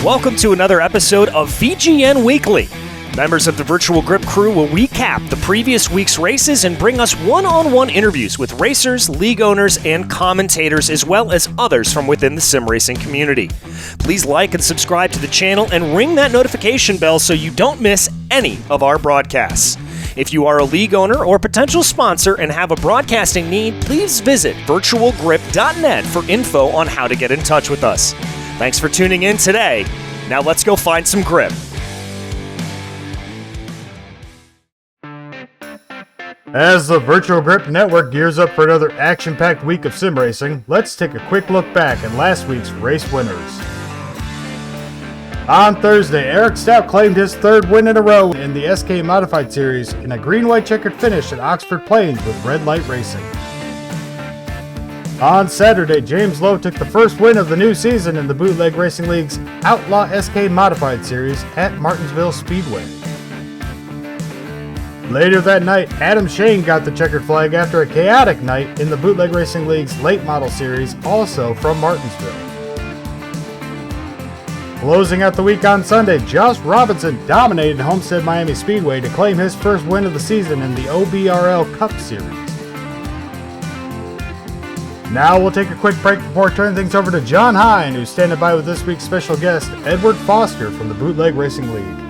Welcome to another episode of VGN Weekly. Members of the Virtual Grip crew will recap the previous week's races and bring us one-on-one interviews with racers, league owners, and commentators, as well as others from within the sim racing community. Please like and subscribe to the channel and ring that notification bell so you don't miss any of our broadcasts. If you are a league owner or potential sponsor and have a broadcasting need, please visit virtualgrip.net for info on how to get in touch with us. Thanks for tuning in today. Now let's go find some grip. As the Virtual Grip Network gears up for another action-packed week of sim racing, let's take a quick look back at last week's race winners. On Thursday, Eric Stout claimed his third win in a row in the SK Modified Series in a green-white checkered finish at Oxford Plains with Red Light Racing. On Saturday, James Lowe took the first win of the new season in the Bootleg Racing League's Outlaw SK Modified Series at Martinsville Speedway. Later that night, Adam Shane got the checkered flag after a chaotic night in the Bootleg Racing League's Late Model Series, also from Martinsville. Closing out the week on Sunday, Josh Robinson dominated Homestead Miami Speedway to claim his first win of the season in the OBRL Cup Series. Now we'll take a quick break before turning things over to John Hine, who's standing by with this week's special guest, Edward Foster from the Bootleg Racing League.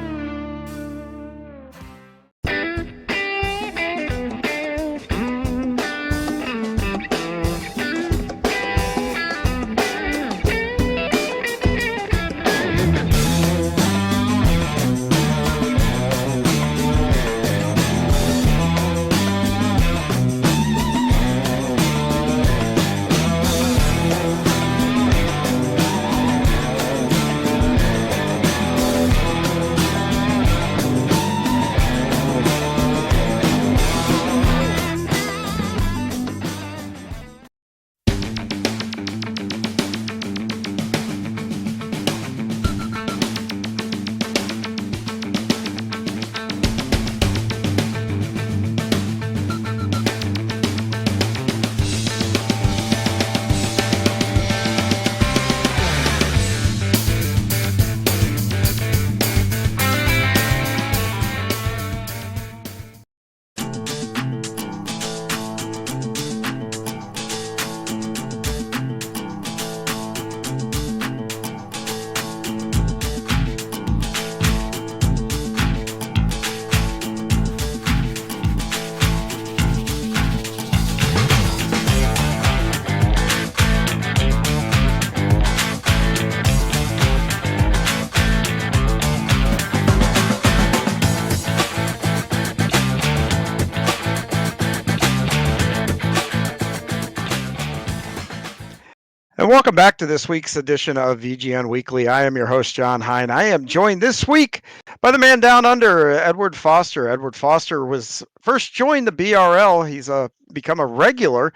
And welcome back to this week's edition of VGN Weekly. I am your host, John Hine. I am joined this week by the man down under, Edward Foster. Edward Foster was first joined the BRL. He's become a regular.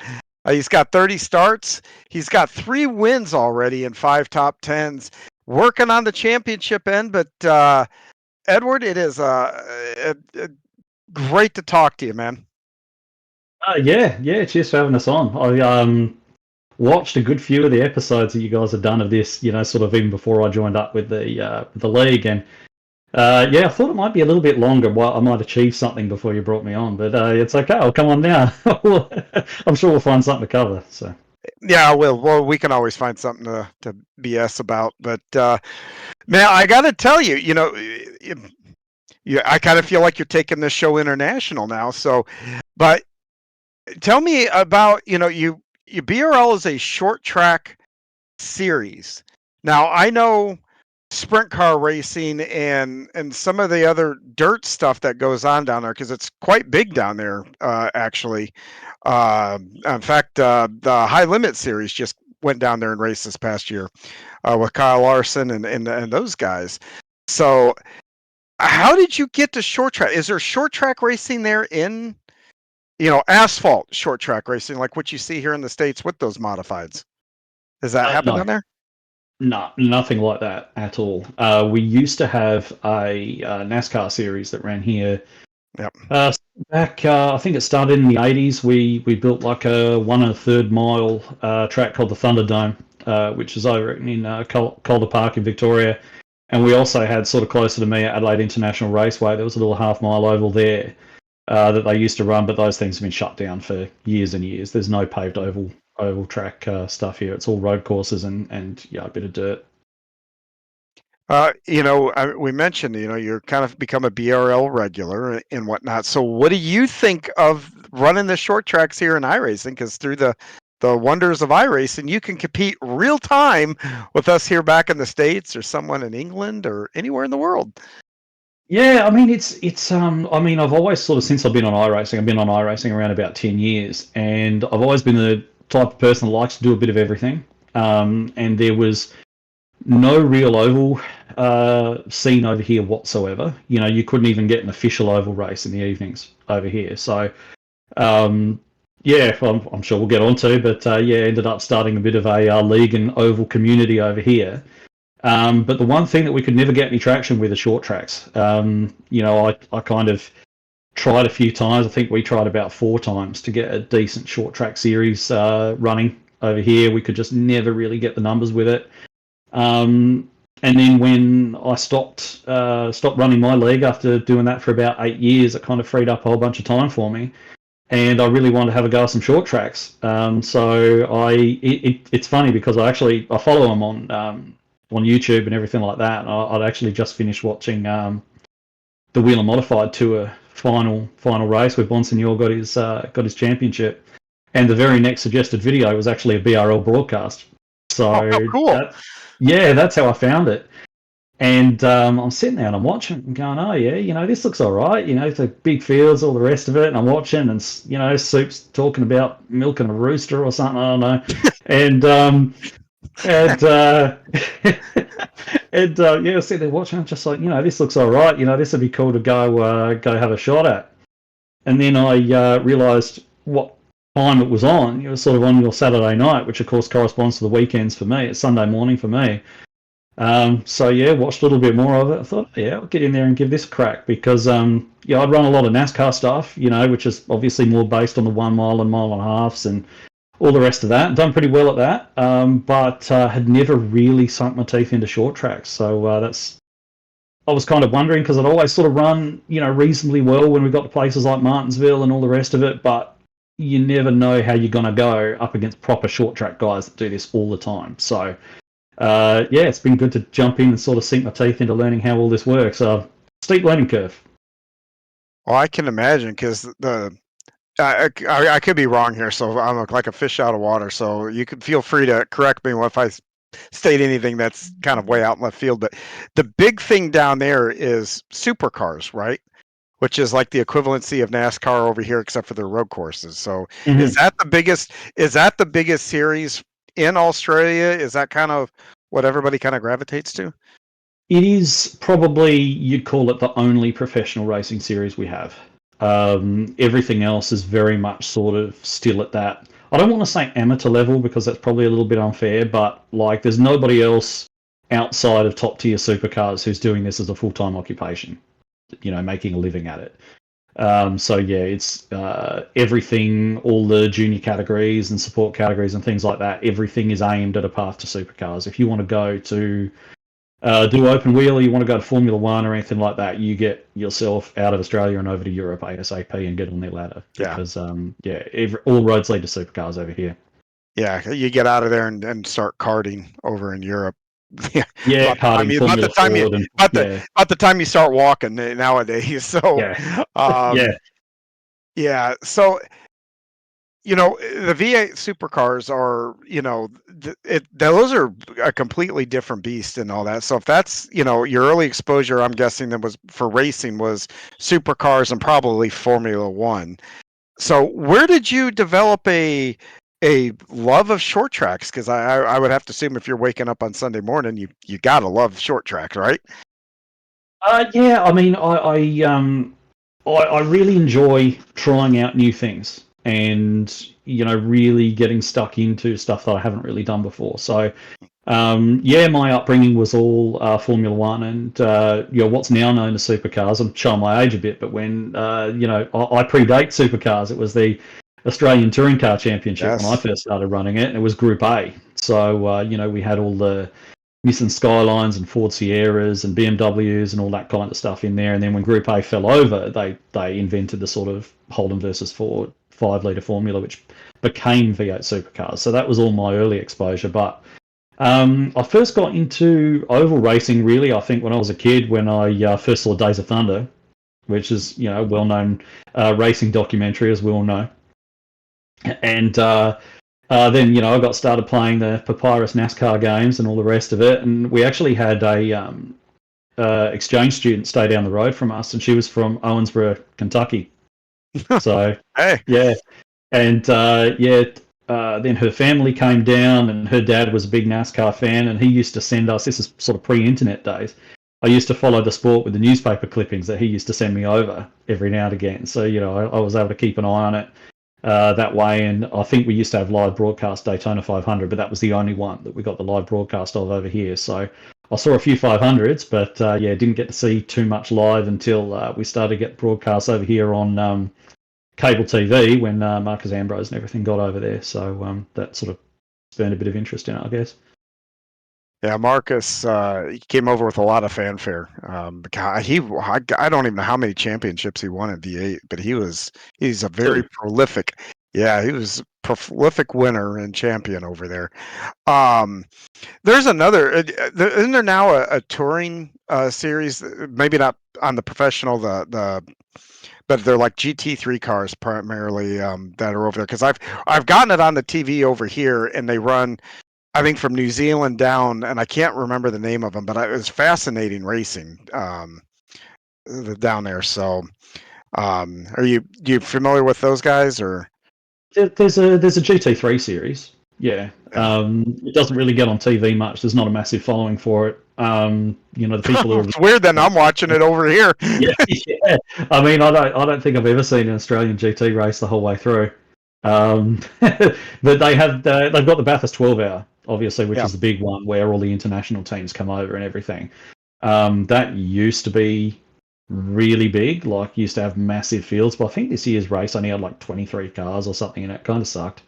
He's got 30 starts. He's got 3 wins already and 5 top 10s. Working on the championship end, but Edward, it is great to talk to you, man. Yeah. Cheers for having us on. I watched a good few of the episodes that you guys have done of this, sort of even before I joined up with the league, and I thought it might be a little bit longer. Well, I might achieve something before you brought me on, but it's okay. I'll come on now. I'm sure we'll find something to cover. So yeah, well, we can always find something to BS about. But man, I got to tell you, I kind of feel like you're taking this show international now. So, but tell me about Your BRL is a short track series. Now, I know sprint car racing and some of the other dirt stuff that goes on down there because it's quite big down there, actually. In fact, the High Limit series just went down there and raced this past year with Kyle Larson and those guys. So how did you get to short track? Is there short track racing there in asphalt short track racing, like what you see here in the States with those modifieds? Does that happen down there? No, nothing like that at all. We used to have a NASCAR series that ran here. Yep. Back, I think it started in the 80s. We built like a 1 1/3 mile track called the Thunderdome, which is over in Calder Park in Victoria. And we also had sort of closer to me at Adelaide International Raceway, there was a little half-mile oval there that they used to run, but those things have been shut down for years and years. There's no paved oval track stuff here. It's all road courses and yeah, a bit of dirt. We mentioned, you're kind of become a BRL regular and whatnot. So what do you think of running the short tracks here in iRacing? Because through the wonders of iRacing, you can compete real time with us here back in the States or someone in England or anywhere in the world. Yeah, I mean I've always sort of, since I've been on iRacing, I've been on iRacing around about 10 years, and I've always been the type of person that likes to do a bit of everything. And there was no real oval scene over here whatsoever. You couldn't even get an official oval race in the evenings over here. So yeah, I'm sure we'll get on to, but ended up starting a bit of a league and oval community over here. But the one thing that we could never get any traction with are short tracks. I kind of tried a few times. I think we tried about 4 times to get a decent short track series running over here. We could just never really get the numbers with it. And then when I stopped running my league after doing that for about 8 years, it kind of freed up a whole bunch of time for me. And I really wanted to have a go at some short tracks. So it's funny because I follow them on YouTube and everything like that. And I'd actually just finished watching the Wheeler Modified Tour final race where Bonsignor got his championship, and the very next suggested video was actually a BRL broadcast. So cool. That's how I found it. And I'm sitting there and I'm watching and going, oh yeah, this looks all right. It's a big fields, all the rest of it. And I'm watching, and Soup's talking about milking a rooster or something. I don't know. I sit there watching. I'm just like, this looks all right. This would be cool to go have a shot at. And then I realised what time it was on. It was sort of on your Saturday night, which of course corresponds to the weekends for me. It's Sunday morning for me. Watched a little bit more of it. I thought, I'll get in there and give this a crack because, I'd run a lot of NASCAR stuff, which is obviously more based on the 1 mile and mile and a halves and all the rest of that. Done pretty well at that, but had never really sunk my teeth into short tracks. So I was kind of wondering because I'd always sort of run, reasonably well when we got to places like Martinsville and all the rest of it, but you never know how you're going to go up against proper short track guys that do this all the time. So it's been good to jump in and sort of sink my teeth into learning how all this works. Steep learning curve. Well, I can imagine because I could be wrong here, so I'm like a fish out of water. So you can feel free to correct me if I state anything that's kind of way out in left field. But the big thing down there is supercars, right? Which is like the equivalency of NASCAR over here, except for their road courses. So is that the biggest? Is that the biggest series in Australia? Is that kind of what everybody kind of gravitates to? It is probably, you'd call it the only professional racing series we have. Everything else is very much sort of still at that. I don't want to say amateur level because that's probably a little bit unfair, but like there's nobody else outside of top tier supercars who's doing this as a full-time occupation, making a living at it. It's everything, all the junior categories and support categories and things like that. Everything is aimed at a path to supercars. If you want to go to do open wheel, or you want to go to Formula One or anything like that, you get yourself out of Australia and over to Europe ASAP and get on their ladder. Yeah. Because all roads lead to supercars over here. Yeah, you get out of there and start karting over in Europe. Karting, about the time you start walking nowadays. So So the V8 supercars are, those are a completely different beast and all that. So if that's, your early exposure, I'm guessing that was for racing was supercars and probably Formula One. So where did you develop a love of short tracks? Because I would have to assume if you're waking up on Sunday morning, you gotta love short tracks, right? I really enjoy trying out new things and really getting stuck into stuff that I haven't really done before. So my upbringing was all Formula One and what's now known as supercars. I'm showing my age a bit, but when I predate supercars, it was the Australian Touring Car Championship when I first started running it, and it was Group A. So we had all the Nissan Skylines and Ford Sierras and BMWs and all that kind of stuff in there. And then when Group A fell over, they invented the sort of Holden versus Ford 5-litre formula, which became V8 supercars. So that was all my early exposure. But I first got into oval racing, really, I think, when I was a kid, when I first saw Days of Thunder, which is, a well-known racing documentary, as we all know. And then, I got started playing the Papyrus NASCAR games and all the rest of it. And we actually had a exchange student stay down the road from us, and she was from Owensboro, Kentucky. So, Hey. yeah. And, then her family came down, and her dad was a big NASCAR fan, and he used to send us, this is sort of pre-internet days, I used to follow the sport with the newspaper clippings that he used to send me over every now and again. So, I was able to keep an eye on it that way. And I think we used to have live broadcast Daytona 500, but that was the only one that we got the live broadcast of over here. So I saw a few 500s, but didn't get to see too much live until we started to get broadcasts over here on cable TV when Marcus Ambrose and everything got over there. So that sort of spurned a bit of interest in it, I guess. Yeah, Marcus, he came over with a lot of fanfare. I don't even know how many championships he won at V8, but he's a very prolific. Yeah, he was a prolific winner and champion over there. There's another, isn't there now a touring series? Maybe not on the professional, but they're like GT3 cars primarily that are over there. Because I've gotten it on the TV over here, and they run, I think, from New Zealand down, and I can't remember the name of them, but it was fascinating racing down there. So, are you familiar with those guys, or? There's a GT3 series. Yeah. It doesn't really get on TV much. There's not a massive following for it. The people who are It's weird. Then I'm watching it over here. yeah. I mean, I don't think I've ever seen an Australian GT race the whole way through. But they've got the Bathurst 12-hour, obviously, which is the big one where all the international teams come over and everything. That used to be really big, like used to have massive fields, but I think this year's race only had like 23 cars or something, and it kind of sucked.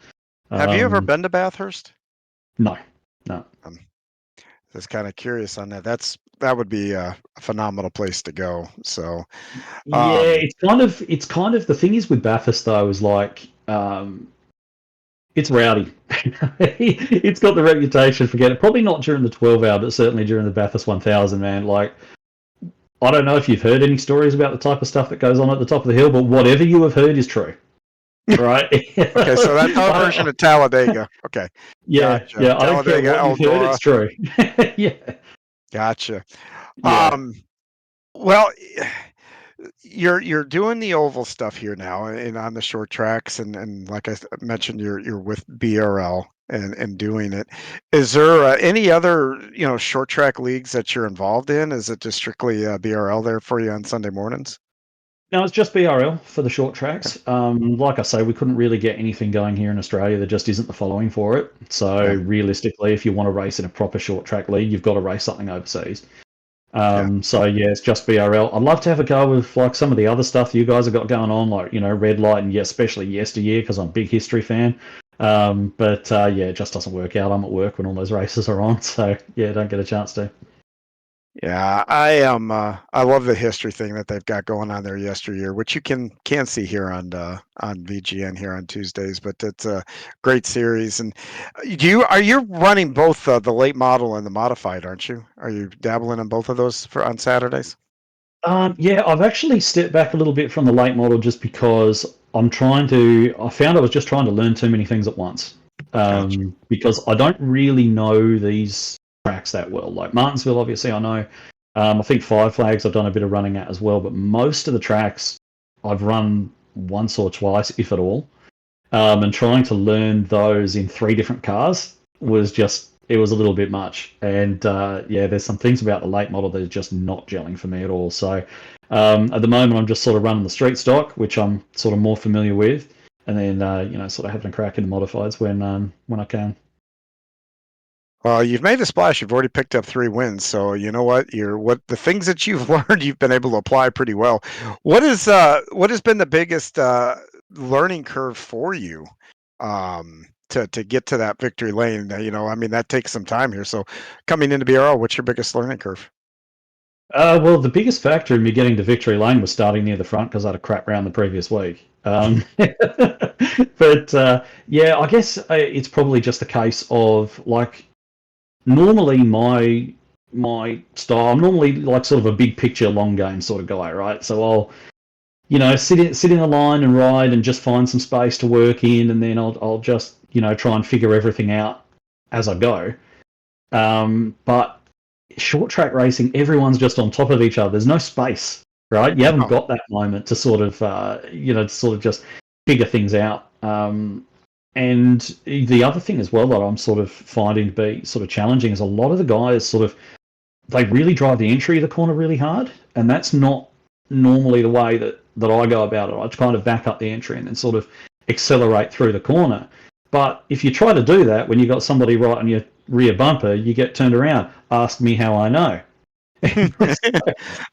Have you ever been to Bathurst? No. Just kind of curious on that. That would be a phenomenal place to go. So it's kind of the thing is with Bathurst though is like it's rowdy. It's got the reputation. Forget it. Probably not during the 12-hour, but certainly during the Bathurst 1000. Man, like I don't know if you've heard any stories about the type of stuff that goes on at the top of the hill, but whatever you have heard is true. Right. Okay, so that's our version of Talladega. Okay. Yeah, gotcha. yeah. I don't care what you've heard, it's true. Yeah. Gotcha. Yeah. Well, you're doing the oval stuff here now, and on the short tracks, and like I mentioned, you're with BRL and doing it. Is there any other short track leagues that you're involved in? Is it just strictly BRL there for you on Sunday mornings? No, it's just BRL for the short tracks. Like I say, we couldn't really get anything going here in Australia. There just isn't the following for it. So realistically, if you want to race in a proper short track league, you've got to race something overseas. So it's just BRL. I'd love to have a go with like some of the other stuff you guys have got going on, like Red Light and especially Yesteryear, because I'm a big history fan. But it just doesn't work out. I'm at work when all those races are on, so don't get a chance to. Yeah, I am. I love the history thing that they've got going on there Yesteryear, which you can see here on VGN here on Tuesdays. But it's a great series. And are you running both the late model and the modified, aren't you? Are you dabbling in both of those on Saturdays? I've actually stepped back a little bit from the late model just because I found I was just trying to learn too many things at once. Gotcha. Because I don't really know these tracks that well. Like Martinsville, obviously, I know. I think Five Flags I've done a bit of running at as well, but most of the tracks I've run once or twice, if at all. And trying to learn those in 3 different cars was it was a little bit much. And there's some things about the late model that are just not gelling for me at all. So at the moment, I'm just sort of running the street stock, which I'm sort of more familiar with, and then sort of having a crack in the modifieds when I can. Well, you've made a splash. You've already picked up 3 wins. So you know what? The things that you've learned, you've been able to apply pretty well. What has been the biggest learning curve for you to get to that victory lane. I mean, that takes some time here. So coming into BRL, what's your biggest learning curve? Well, the biggest factor in me getting to victory lane was starting near the front because I had a crap round the previous week. But yeah, I guess it's probably just a case of like normally my style. I'm normally like sort of a big picture, long game sort of guy, right? So I'll sit in the line and ride and just find some space to work in, and then I'll just try and figure everything out as I go. But short track racing, everyone's just on top of each other. There's no space, right? You haven't got that moment to sort of, to sort of just figure things out. And the other thing as well that I'm sort of finding to be sort of challenging is a lot of the guys sort of, they really drive the entry of the corner really hard. And that's not normally the way that I go about it. I kind of back up the entry and then sort of accelerate through the corner. But if you try to do that when you've got somebody right on your rear bumper, you get turned around. Ask me how I know.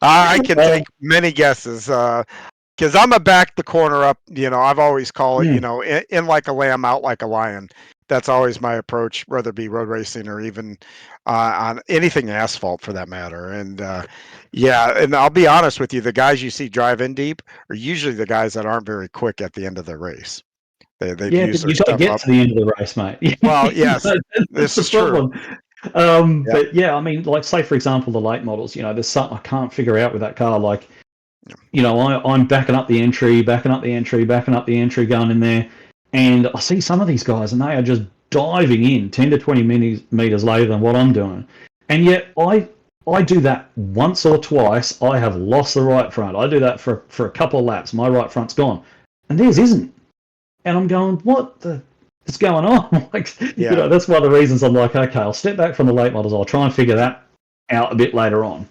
I can take many guesses because I'm a back the corner up. I've always called it, in like a lamb, out like a lion. That's always my approach, whether it be road racing or even on anything asphalt for that matter. And yeah, and I'll be honest with you, the guys you see drive in deep are usually the guys that aren't very quick at the end of the race. They've Yeah, used but their you've got to stuff get up. to the end of the race, mate. Well, yes, That's this the is true. problem. But yeah, I mean, like say for example, the late models. There's something I can't figure out with that car. Like, I'm backing up the entry, going in there, and I see some of these guys, and they are just diving in 10 to 20 meters later than what I'm doing, and yet I do that once or twice. I have lost the right front. I do that for a couple of laps. My right front's gone, and theirs isn't. And I'm going, what the is going on? That's one of the reasons I'm like, okay, I'll step back from the late models. I'll try and figure that out a bit later on,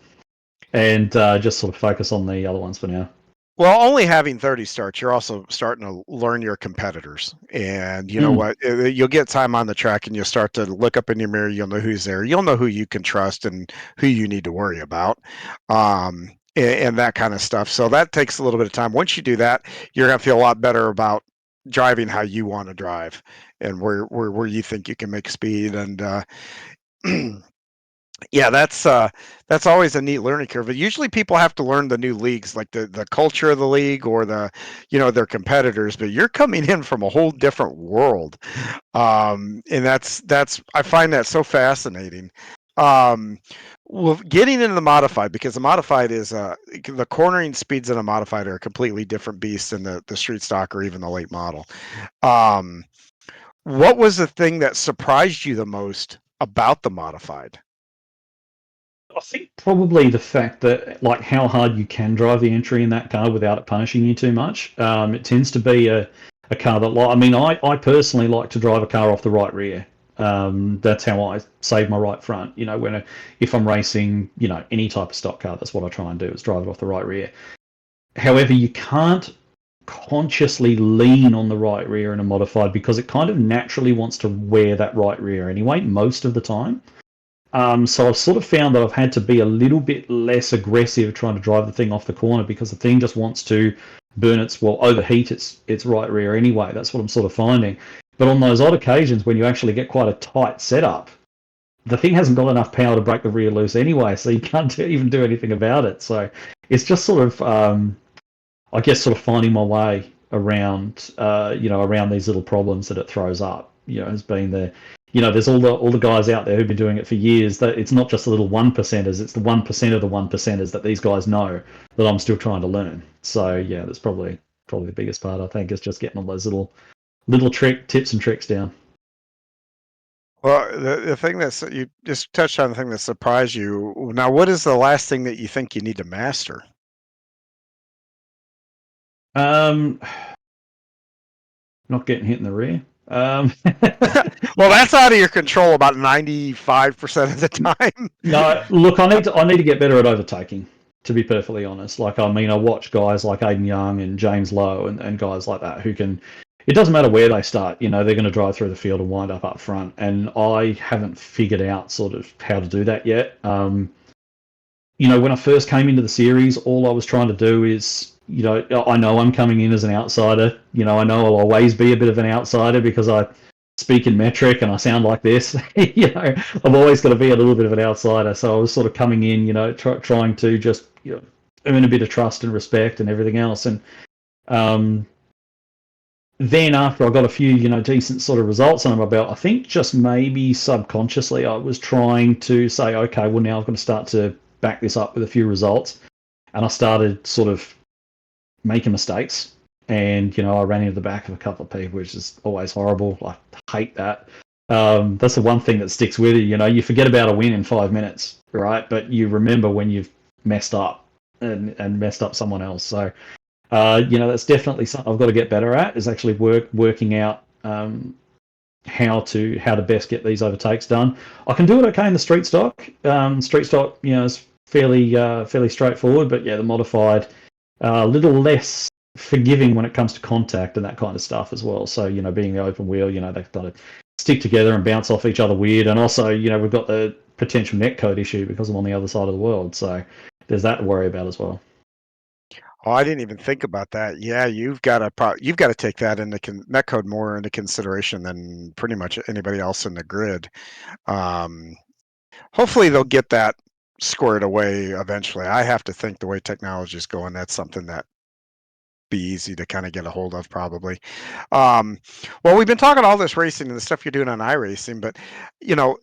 and just sort of focus on the other ones for now. Well, only having 30 starts, you're also starting to learn your competitors. And you know what? You'll get time on the track and you'll start to look up in your mirror. You'll know who's there. You'll know who you can trust and who you need to worry about. And that kind of stuff. So that takes a little bit of time. Once you do that, you're going to feel a lot better about driving how you want to drive and where you think you can make speed. And yeah, that's always a neat learning curve. But usually people have to learn the new leagues, like the culture of the league or their competitors. But you're coming in from a whole different world, and that's I find that so fascinating. Well, getting into the modified, because the modified is the cornering speeds in a modified are a completely different beast than the street stock or even the late model. What was the thing that surprised you the most about the modified? I think probably the fact that like how hard you can drive the entry in that car without it punishing you too much. It tends to be a car that, I personally like to drive a car off the right rear. That's how I save my right front. If I'm racing, any type of stock car, that's what I try and do is drive it off the right rear. However, you can't consciously lean on the right rear in a modified because it kind of naturally wants to wear that right rear anyway, most of the time. So I've sort of found that I've had to be a little bit less aggressive trying to drive the thing off the corner because the thing just wants to overheat its right rear anyway. That's what I'm sort of finding. But on those odd occasions when you actually get quite a tight setup, the thing hasn't got enough power to break the rear loose anyway, so you can't even do anything about it. So it's just sort of, I guess, sort of finding my way around, around these little problems that it throws up. Has been the there's all the guys out there who've been doing it for years. That it's not just the little 1%ers; it's the 1% of the 1%ers that these guys know that I'm still trying to learn. So yeah, that's probably the biggest part. I think is just getting all those little tips and tricks down. Well, the thing you just touched on, the thing that surprised you. Now, what is the last thing that you think you need to master? Not getting hit in the rear. Well, that's out of your control about 95% of the time. No, look, I need to get better at overtaking, to be perfectly honest. I watch guys like Aiden Young and James Lowe and guys like that who can, it doesn't matter where they start, they're going to drive through the field and wind up front. And I haven't figured out sort of how to do that yet. When I first came into the series, all I was trying to do is, I know I'm coming in as an outsider. I know I'll always be a bit of an outsider because I speak in metric and I sound like this, you know, I've always got to be a little bit of an outsider. So I was sort of coming in, you know, trying to just, you know, earn a bit of trust and respect and everything else. And then after I got a few, you know, decent sort of results under my belt, I think just maybe subconsciously I was trying to say, okay, well now I'm going to start to back this up with a few results. And I started sort of making mistakes. And, you know, I ran into the back of a couple of people, which is always horrible. I hate that. That's the one thing that sticks with you. You know, you forget about a win in 5 minutes, right? But you remember when you've messed up and messed up someone else. So, you know, that's definitely something I've got to get better at, is actually working out how to best get these overtakes done. I can do it okay in the street stock. Street stock, you know, is fairly straightforward, but yeah, the modified, a little less forgiving when it comes to contact and that kind of stuff as well. So, you know, being the open wheel, you know, they've got to stick together and bounce off each other weird. And also, you know, we've got the potential netcode issue because I'm on the other side of the world. So there's that to worry about as well. Oh, I didn't even think about that. Yeah, you've got to take that into netcode more into consideration than pretty much anybody else in the grid. Um, Hopefully, they'll get that squared away eventually. I have to think the way technology is going, that's something that be easy to kind of get a hold of probably. Um, well, we've been talking all this racing and the stuff you're doing on iRacing, but you know,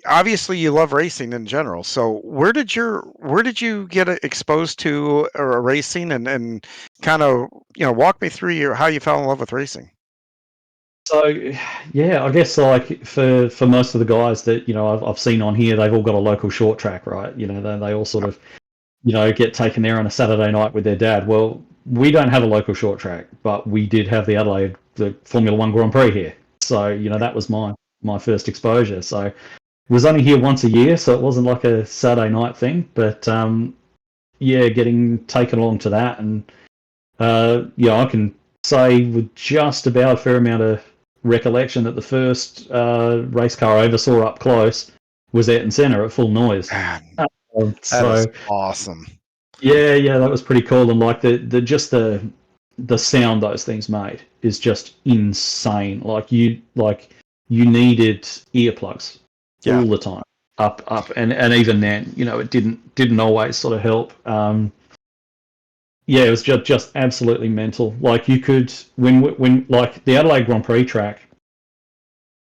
obviously you love racing in general. So where did you get exposed to racing and kind of, you know, walk me through how you fell in love with racing? So, yeah, I guess like for most of the guys that, you know, I've seen on here, they've all got a local short track, right? You know, they all sort of, you know, get taken there on a Saturday night with their dad. Well, we don't have a local short track, but we did have the Formula One Grand Prix here. So, you know, that was my first exposure. So, was only here once a year, so it wasn't like a Saturday night thing. But yeah, getting taken along to that, and yeah, I can say with just about a fair amount of recollection that the first race car I ever saw up close was Ayrton Senna at full noise. Man, So that is awesome. yeah, that was pretty cool. And like the sound those things made is just insane. Like you needed earplugs Yeah. all the time, up, and even then, you know, it didn't always sort of help. Yeah, it was just absolutely mental. Like you could when like the Adelaide Grand Prix track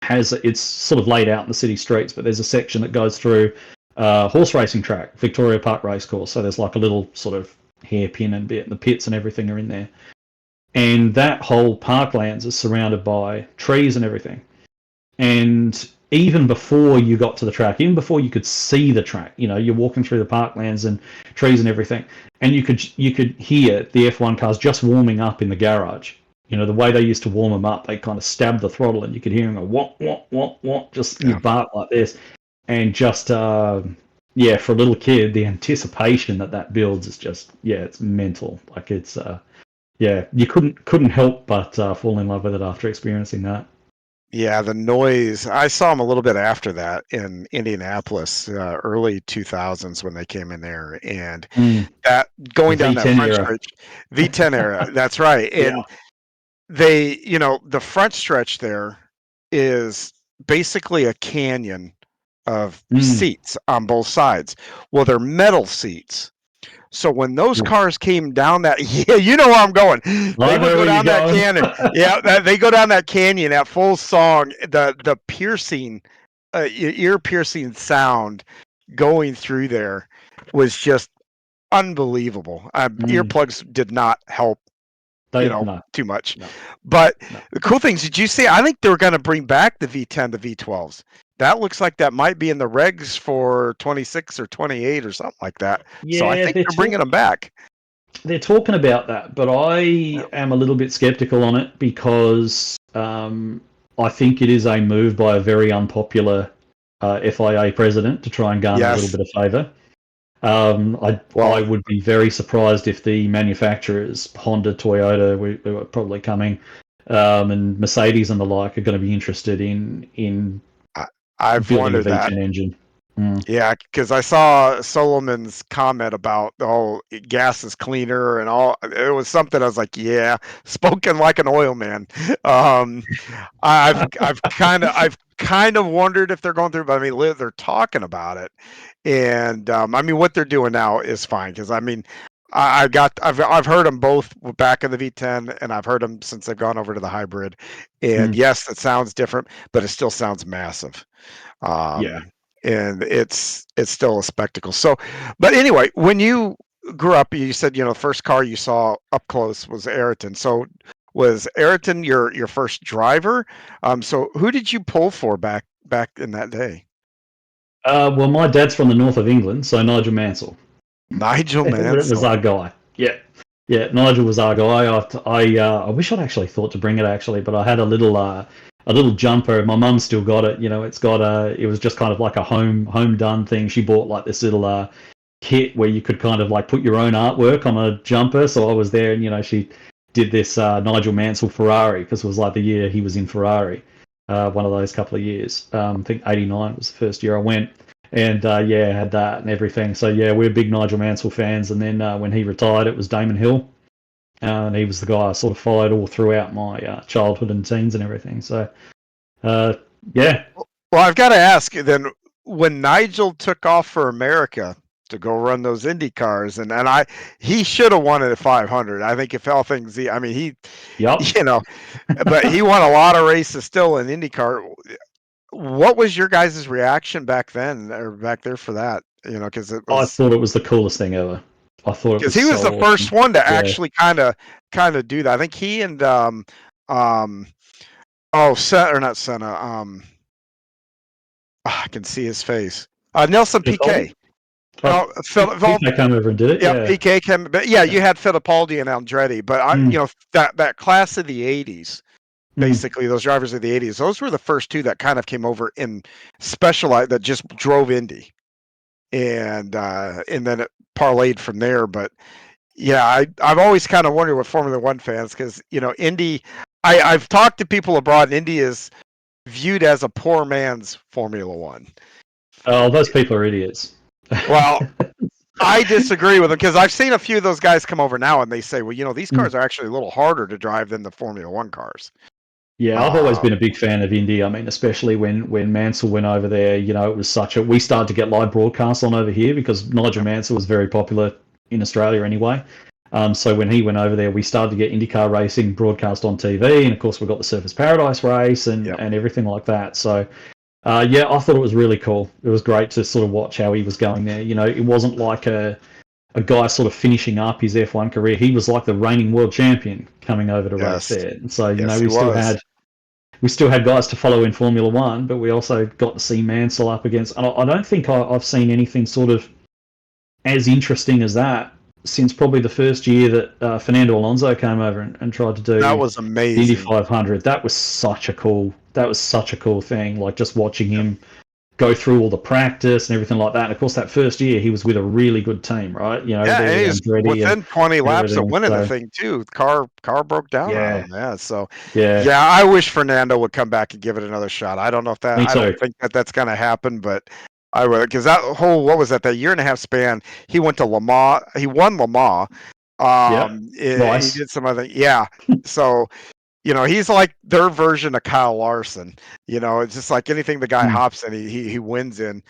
it's sort of laid out in the city streets, but there's a section that goes through horse racing track, Victoria Park Racecourse. So there's like a little sort of hairpin and bit, and the pits and everything are in there. And that whole parklands is surrounded by trees and everything. And even before you got to the track, even before you could see the track, you know, you're walking through the parklands and trees and everything, and you could hear the F1 cars just warming up in the garage. You know, the way they used to warm them up, they kind of stabbed the throttle, and you could hear them go womp womp womp womp, just you bark like this, and just yeah, for a little kid, the anticipation that builds is just, yeah, it's mental. Like it's yeah, you couldn't help but fall in love with it after experiencing that. Yeah, the noise. I saw them a little bit after that in Indianapolis, early 2000s when they came in there, and that The going down that V10 front era. stretch, V10 era. That's right, Yeah. and they, you know, the front stretch there is basically a canyon of seats on both sides. Well, they're metal seats. So when those cars came down that, yeah, you know where I'm going. They I would know go where you're down that going. canyon. Yeah, they go down that canyon at full song. The piercing, ear piercing sound going through there was just unbelievable. Earplugs did not help, you know, No, too much. no, But no. the cool things, did you see? I think they're going to bring back the V10, the V12s. That looks like that might be in the regs for 26 or 28 or something like that. So I Yeah, think they're bringing them back. they're talking about that, but I Yeah. am a little bit skeptical on it because I think it is a move by a very unpopular FIA president to try and garner a little Yes. bit of favour. I Well, would be very surprised if the manufacturers, Honda, Toyota, we were probably coming, and Mercedes and the like are going to be interested in I've building a wondered that. V10 engine. Yeah, because I saw Solomon's comment about gas is cleaner and all. It was something I was like, yeah, spoken like an oil man. Um, I've kind of wondered if they're going through, but I mean, they're talking about it, and I mean, what they're doing now is fine because I mean, I've heard them both back in the V10, and I've heard them since they've gone over to the hybrid, and yes, it sounds different, but it still sounds massive. Yeah. And it's still a spectacle. So, but anyway, when you grew up, you said the first car you saw up close was Ayrton. So, was Ayrton your first driver? So who did you pull for back in that day? Well, my dad's from the north of England, so Nigel Mansell. Nigel It was Mansell. our guy. Yeah, yeah. Nigel was our guy. I wish I'd actually thought to bring it actually, but I had a little jumper. My mum still got it. It's got it was just kind of like a home done thing. She bought like this little kit where you could kind of like put your own artwork on a jumper. So I was there, and she did this Nigel Mansell Ferrari because it was like the year he was in Ferrari. One of those couple of years. I think '89 was the first year I went. And yeah, had that and everything. So yeah, we're big Nigel Mansell fans. And then when he retired, it was Damon Hill, and he was the guy I sort of followed all throughout my childhood and teens and everything. So yeah, Well, I've got to ask you then, when Nigel took off for America to go run those Indy cars, and he should have won it at 500. I think if all things, I mean, yep. you know, but he won a lot of races still in IndyCar. What was your guys' reaction back then or back there for that? Because it I was thought it was the coolest thing ever. I thought it because was he was so the first awesome. one to Yeah. actually kind of do that. I think he and um or not Senna I can see his face. Nelson Fittipaldi? Piquet. Oh, Oh, PK came over and did it. yeah, Yeah. PK came, but yeah, you had Fittipaldi and Andretti, but Mm, that class of the '80s, mm, basically those drivers of the '80s, those were the first two that kind of came over and specialized that just drove Indy, and then it parlayed from there. But yeah, I've always kind of wondered with Formula One fans because Indy, I've talked to people abroad, and Indy is viewed as a poor man's Formula One. oh, those people are idiots. Well, I disagree with them because I've seen a few of those guys come over now and they say, well, these Mm. cars are actually a little harder to drive than the Formula One cars. Yeah, I've always Uh, been a big fan of Indy. I mean, especially when Mansell went over there, it was we started to get live broadcasts on over here because Nigel yep, Mansell was very popular in Australia anyway. So when he went over there, we started to get IndyCar racing broadcast on TV, and of course we got the Surfers Paradise race yep. and everything like that. So yeah, I thought it was really cool. It was great to sort of watch how he was going there. It wasn't like a guy sort of finishing up his F1 career. He was like the reigning world champion coming over to race Yes, there. And so, yes, he we was. still had guys to follow in Formula One, but we also got to see Mansell up against. And I don't think I've seen anything sort of as interesting as that since probably the first year that Fernando Alonso came over and tried to That do was the Indy amazing. 500. That was such a cool thing. Like just watching him go through all the practice and everything like that. And of course, that first year he was with a really good team, right? Yeah, There and with he's Andretti within 20 and laps of everything. winning the So thing too. Car broke down on yeah, him. Yeah, so yeah, yeah, I wish Fernando would come back and give it another shot. me I don't too. think that's going to happen, but I would because that whole what was that year and a half span? He went to Le Mans. He won Le Mans. Yep, He twice. did some other. Yeah, so he's like their version of Kyle Larson. It's just like anything the guy Mm. hops in, he wins in.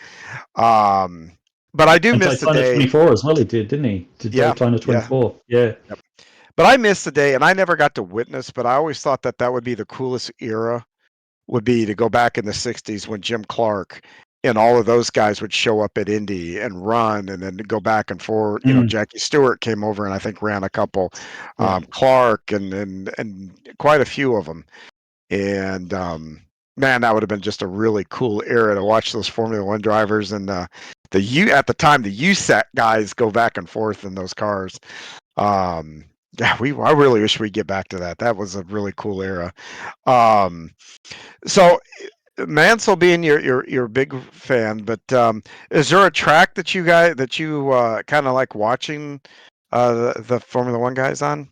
Um, but I do And miss the Daytona day. 24 as well. He did, didn't he? Did Yeah, Daytona yeah. 24? Yeah. Yep. But I miss the day, and I never got to witness. But I always thought that would be the coolest era. Would be to go back in the '60s when Jim Clark and all of those guys would show up at Indy and run, and then go back and forth. Mm. Jackie Stewart came over and I think ran a couple. Yeah. Clark and quite a few of them. And man, that would have been just a really cool era to watch those Formula One drivers and at the time the USAC guys go back and forth in those cars. Yeah, I really wish we'd get back to that. That was a really cool era. Um, so Mansell being your big fan, but is there a track that you kind of like watching the Formula One guys on?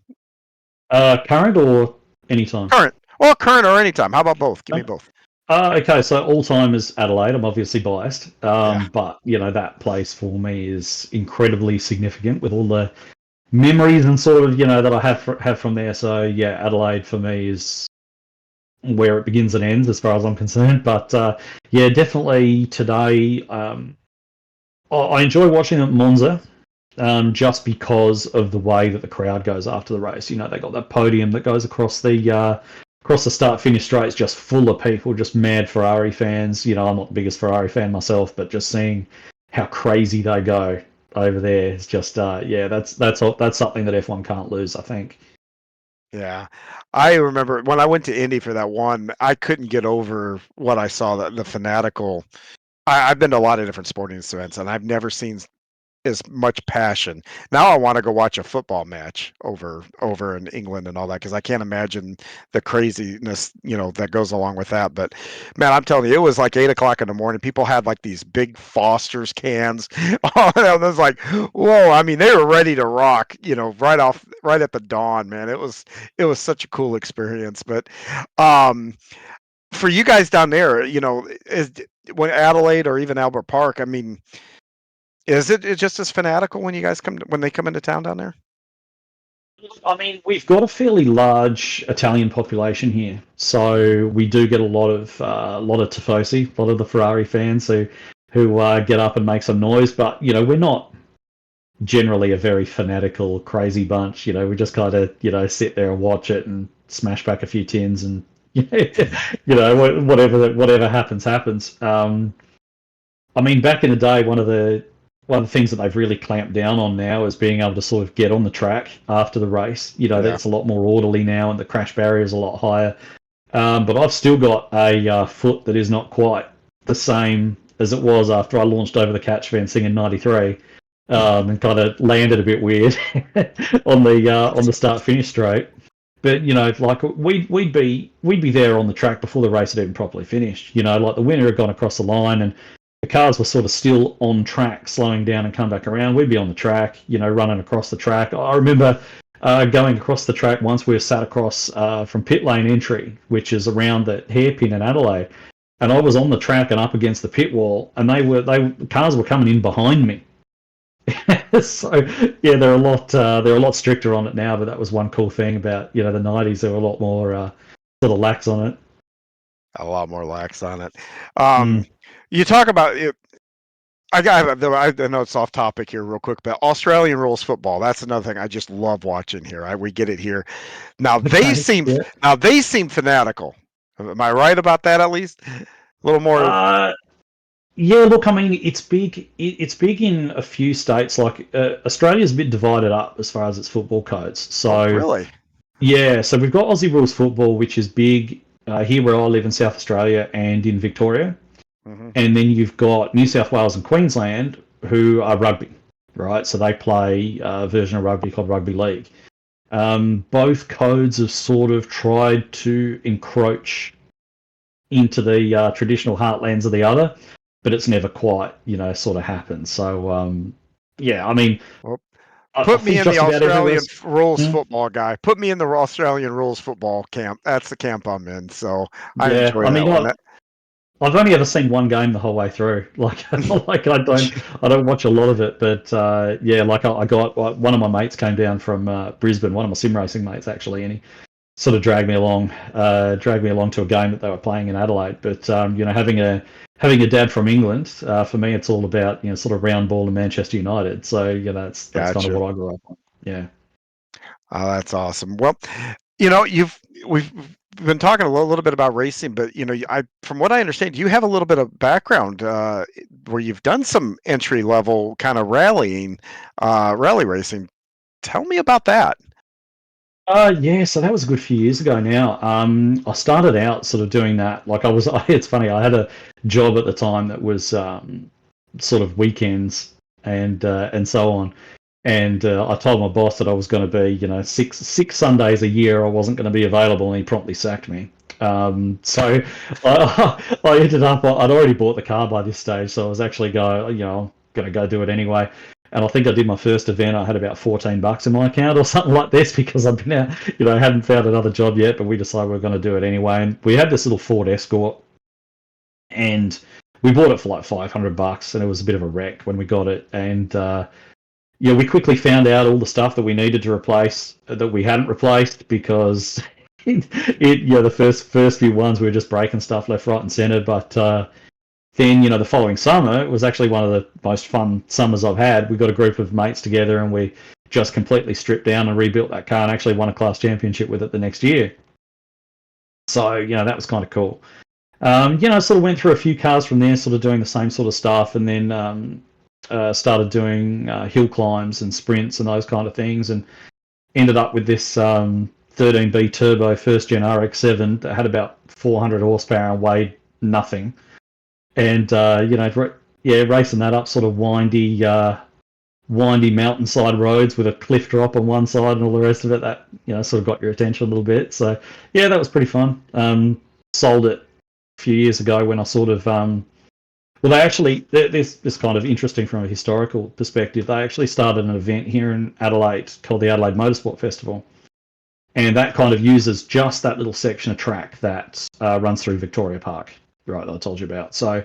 Current or anytime? Current. Well, current or anytime. How about both? Give me Uh, both. Okay, so all time is Adelaide. I'm obviously biased, Yeah. but that place for me is incredibly significant with all the memories and sort of that I have from there. So yeah, Adelaide for me is where it begins and ends as far as I'm concerned. But yeah, definitely today. I enjoy watching at Monza. Just because of the way that the crowd goes after the race. They got that podium that goes across the start finish straight. It's just full of people, just mad Ferrari fans. I'm not the biggest Ferrari fan myself, but just seeing how crazy they go over there is just yeah, that's something that F1 can't lose, I think. Yeah. I remember when I went to Indy for that one, I couldn't get over what I saw, the fanatical. I've been to a lot of different sporting events, and I've never seen as much passion. Now I want to go watch a football match over in England and all that because I can't imagine the craziness that goes along with that. But man, I'm telling you, it was like 8 o'clock in the morning. People had like these big Foster's cans. I was like, whoa! I mean, they were ready to rock. Right at the dawn, man. It was such a cool experience. But for you guys down there, is when Adelaide or even Albert Park, I mean, is it just as fanatical when you guys when they come into town down there? I mean, we've got a fairly large Italian population here, so we do get a lot of tifosi, a lot of the Ferrari fans who get up and make some noise. But we're not generally a very fanatical, crazy bunch. We just kind of sit there and watch it and smash back a few tins and whatever happens. I mean, back in the day, one of the things that they've really clamped down on now is being able to sort of get on the track after the race. That Yeah. it's a lot more orderly now, and the crash barrier is a lot higher. But I've still got a foot that is not quite the same as it was after I launched over the catch fencing in '93, and kind of landed a bit weird on the start finish straight. But like we'd be there on the track before the race had even properly finished. Like the winner had gone across the line, and the cars were sort of still on track, slowing down and come back around. We'd be on the track, running across the track. I remember going across the track once. We were sat across from pit lane entry, which is around the hairpin in Adelaide, and I was on the track and up against the pit wall, and the cars were coming in behind me. So yeah, they're a lot stricter on it now, but that was one cool thing about the '90s. They were a lot more sort of lax on it. A lot more lax on it. Mm. You talk about it. I know it's off topic here, real quick, but Australian rules football. That's another thing I just love watching here. We get it here. Now they Okay. seem Yeah. now they seem fanatical. Am I right about that? At least a little more. Uh, Yeah, look, I mean, it's big. It's big in a few states. Like Australia's a bit divided up as far as its football codes. Oh, So really? yeah, so we've got Aussie rules football, which is big here where I live in South Australia and in Victoria, Hmm. and then you've got New South Wales and Queensland who are rugby, right? So they play a version of rugby called rugby league. Both codes have sort of tried to encroach into the traditional heartlands of the other, but it's never quite, sort of happened. So, yeah, I mean, Well, I put me think in the just about everywhere. Australian rules Hmm? football guy. Put me in the Australian rules football camp. That's the camp I'm in. So I Yeah, enjoy I that mean, one. I've only ever seen one game the whole way through. Like, like I don't watch a lot of it, but yeah, like I got one of my mates came down from Brisbane, one of my sim racing mates actually, and he sort of dragged me along to a game that they were playing in Adelaide. But having a dad from England, for me, it's all about sort of round ball and Manchester United. So that's kind of Gotcha. what I grew up on. Yeah. Oh, that's awesome. Well, we've been talking a little bit about racing, but from what I understand, you have a little bit of background where you've done some entry level kind of rally racing. Tell me about that. Yeah, so that was a good few years ago now. I started out sort of doing that. Like I was, it's funny. I had a job at the time that was sort of weekends and so on. And I told my boss that I was going to be, six Sundays a year I wasn't going to be available, and he promptly sacked me. So I ended up. I'd already bought the car by this stage, so I was actually going to go do it anyway. And I think I did my first event. I had about $14 in my account or something like this because I've been out, hadn't found another job yet. But we decided we are going to do it anyway. And we had this little Ford Escort and we bought it for like $500, and it was a bit of a wreck when we got it. And we quickly found out all the stuff that we needed to replace that we hadn't replaced, because the first few ones we were just breaking stuff left, right, and center. But then the following summer, it was actually one of the most fun summers I've had. We got a group of mates together and we just completely stripped down and rebuilt that car, and actually won a class championship with it the next year. So that was kind of cool. Sort of went through a few cars from there, sort of doing the same sort of stuff, and then started doing hill climbs and sprints and those kind of things, and ended up with this 13B turbo first gen RX-7 that had about 400 horsepower and weighed nothing. And racing that up sort of windy mountainside roads with a cliff drop on one side and all the rest of it, that sort of got your attention a little bit. So yeah, that was pretty fun. Sold it a few years ago when I sort of they actually, this kind of interesting from a historical perspective. They actually started an event here in Adelaide called the Adelaide Motorsport Festival, and that kind of uses just that little section of track that runs through Victoria Park, right, that I told you about. So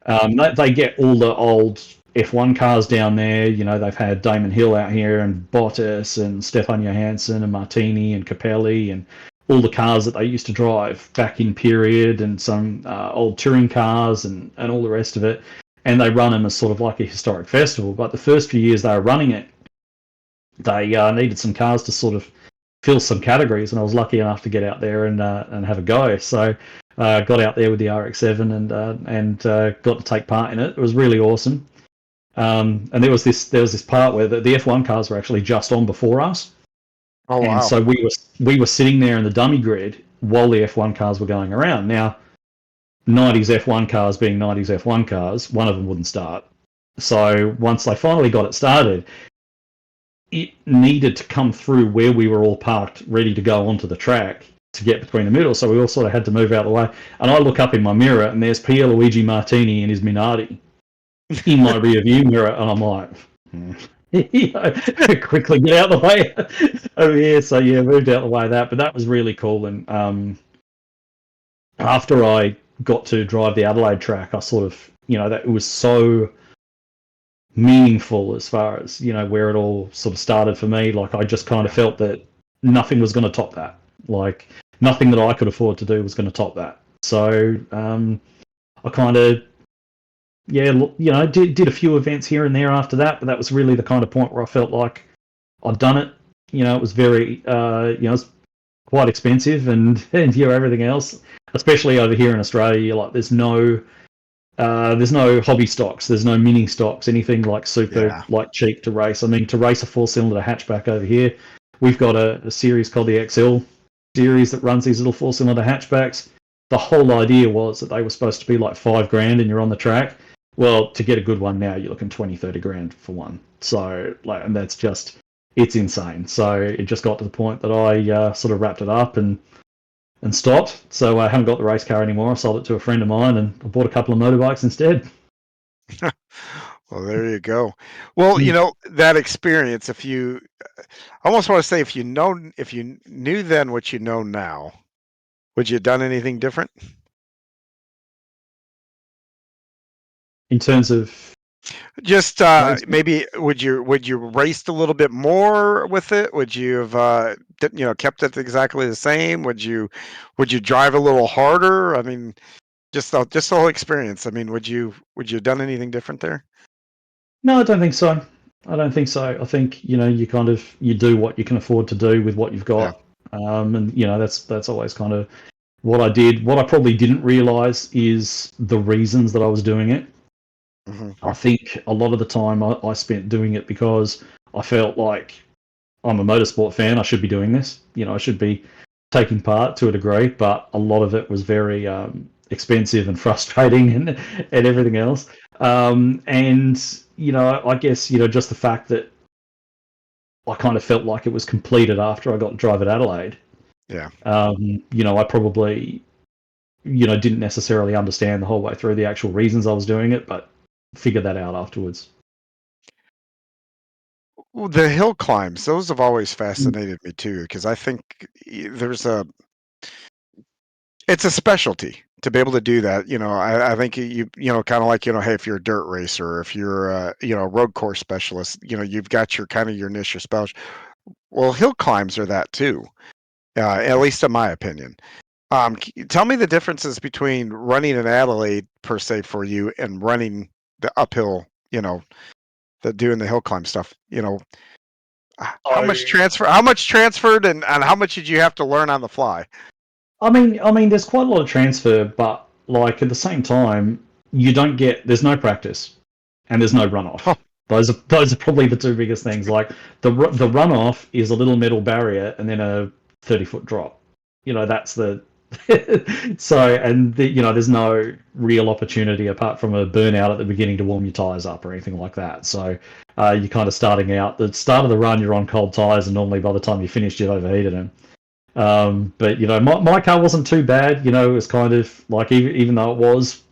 they get all the old F1 cars down there. They've had Damon Hill out here, and Bottas, and Stefan Johansson, and Martini, and Capelli, and all the cars that they used to drive back in period, and some old touring cars, and all the rest of it. And they run them as sort of like a historic festival. But the first few years they were running it, they needed some cars to sort of fill some categories, and I was lucky enough to get out there and have a go. So got out there with the RX-7 and got to take part in it. It was really awesome. And there was this part where the F1 cars were actually just on before us. Oh, wow. And so we were sitting there in the dummy grid while the F1 cars were going around. Now, 90s F1 cars being 90s F1 cars, one of them wouldn't start. So once they finally got it started, it needed to come through where we were all parked, ready to go onto the track to get between the middle. So we all sort of had to move out of the way. And I look up in my mirror, and there's Pierluigi Martini in his Minardi in my rear view mirror, and I'm like, quickly get out of the way over here. So yeah, moved out of the way of that. But that was really cool. And after I got to drive the Adelaide track, I sort of, that it was so meaningful as far as where it all sort of started for me. Like, I just kind of felt that nothing was going to top that. Like, nothing that I could afford to do was going to top that. So I kind of did a few events here and there after that, but that was really the kind of point where I felt like I'd done it. It was very it's quite expensive, and everything else, especially over here in Australia, like there's no hobby stocks, there's no mini stocks, anything like super like cheap to race. I mean, to race a 4-cylinder hatchback over here, we've got a series called the XL series that runs these little 4-cylinder hatchbacks. The whole idea was that they were supposed to be like $5,000 and you're on the track. Well, to get a good one now, you're looking 20, 30 grand for one. So, and that's just, it's insane. So it just got to the point that I sort of wrapped it up and stopped. So I haven't got the race car anymore. I sold it to a friend of mine, and I bought a couple of motorbikes instead. Well, there you go. Well, that experience, I almost want to say, if you knew then what you know now, would you have done anything different? In terms of just maybe would you raced a little bit more with it? Would you have kept it exactly the same? Would you drive a little harder? I mean, just the whole experience. I mean, would you have done anything different there? No, I don't think so. I think you do what you can afford to do with what you've got. And that's always kind of what I did. What I probably didn't realize is the reasons that I was doing it. Mm-hmm. I think a lot of the time I spent doing it because I felt like I'm a motorsport fan. I should be doing this. I should be taking part to a degree, but a lot of it was very expensive and frustrating and everything else. And I guess just the fact that I kind of felt like it was completed after I got to drive at Adelaide. Yeah. I probably didn't necessarily understand the whole way through the actual reasons I was doing it, but figure that out afterwards. Well, the hill climbs, those have always fascinated me too, because I think it's a specialty to be able to do that, I think kind of like, hey, if you're a dirt racer, or if you're a road course specialist, you've got your kind of your niche or special. Well, hill climbs are that too, at least in my opinion. Tell me the differences between running an Adelaide per se for you and running the uphill, doing the hill climb stuff. How much transferred, and how much did you have to learn on the fly? I mean, there's quite a lot of transfer, but like at the same time, there's no practice, and there's no runoff. Those are probably the two biggest things. Like the runoff is a little metal barrier, and then a 30-foot drop. That's the there's no real opportunity apart from a burnout at the beginning to warm your tires up or anything like that. So you're kind of starting out. The start of the run, you're on cold tires, and normally by the time you finished, you've overheated them. But my car wasn't too bad. It was kind of like even though it was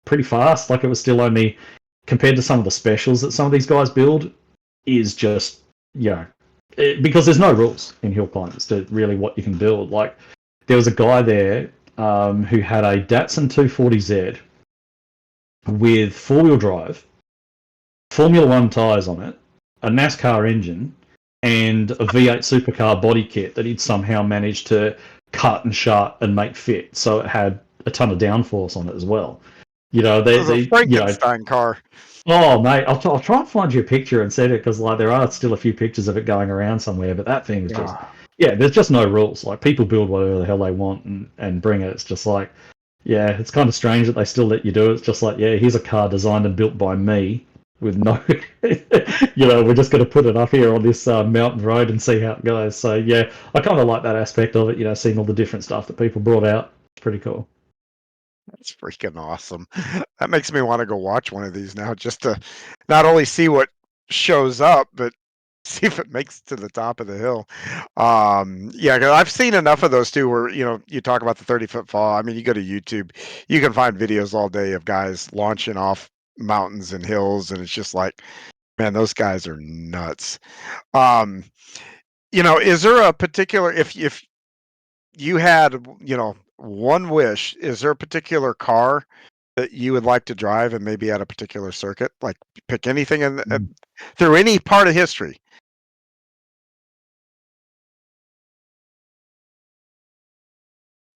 pretty fast, like it was still only compared to some of the specials that some of these guys build is just because there's no rules in hill climbs to really what you can build. Like there was a guy there who had a Datsun 240Z with 4-wheel drive, Formula One tires on it, a NASCAR engine, and a V8 supercar body kit that he'd somehow managed to cut and shut and make fit, so it had a ton of downforce on it as well. There's a Frankenstein car. Oh mate, I'll try and find you a picture and send it, because like there are still a few pictures of it going around somewhere. But that thing is just there's just no rules. Like people build whatever the hell they want and bring it. It's just like it's kind of strange that they still let you do it. It's just like here's a car designed and built by me with no, we're just going to put it up here on this mountain road and see how it goes. So I kind of like that aspect of it. Seeing all the different stuff that people brought out. It's pretty cool. That's freaking awesome. That makes me want to go watch one of these now, just to not only see what shows up, but see if it makes it to the top of the hill. 'Cause I've seen enough of those too, where you talk about the 30-foot fall. I mean, you go to YouTube, you can find videos all day of guys launching off mountains and hills, and it's just like, man, those guys are nuts. Is there a particular, if you had one wish, is there a particular car that you would like to drive, and maybe at a particular circuit? Like pick anything through any part of history.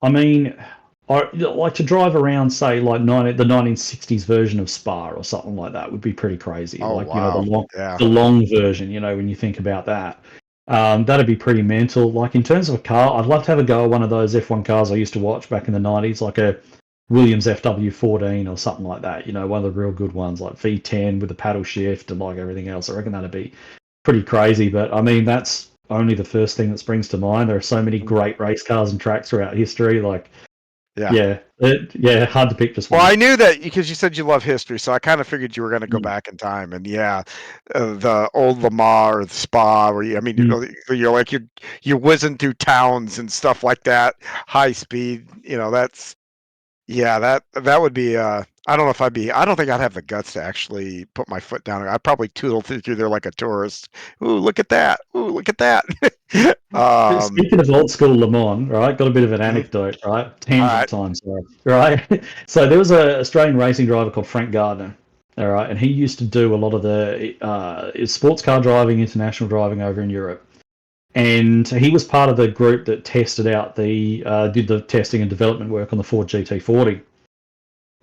I mean, I like to drive around, say, like the 1960s version of Spa or something like that would be pretty crazy. Oh, like wow. the long version. When you think about that, that'd be pretty mental. Like in terms of a car, I'd love to have a go at one of those F1 cars I used to watch back in the 90s, like a Williams FW14 or something like that. One of the real good ones, like V10 with the paddle shift and like everything else. I reckon that'd be pretty crazy. But I mean, that's only the first thing that springs to mind. There are so many great race cars and tracks throughout history. Like, hard to pick just one. Well, I knew that because you said you love history, so I kind of figured you were going to go back in time. And the old Le Mans or the Spa, where you're like you're whizzing through towns and stuff like that, high speed. That's that would be. I don't know if I don't think I'd have the guts to actually put my foot down. I'd probably tootle through there like a tourist. Ooh, look at that! Ooh, look at that! Speaking of old school Le Mans, right? Got a bit of an anecdote, right? Tangent time, sorry. Right? So there was an Australian racing driver called Frank Gardner, all right, and he used to do a lot of the sports car driving, international driving over in Europe. And he was part of the group that tested out did the testing and development work on the Ford GT40.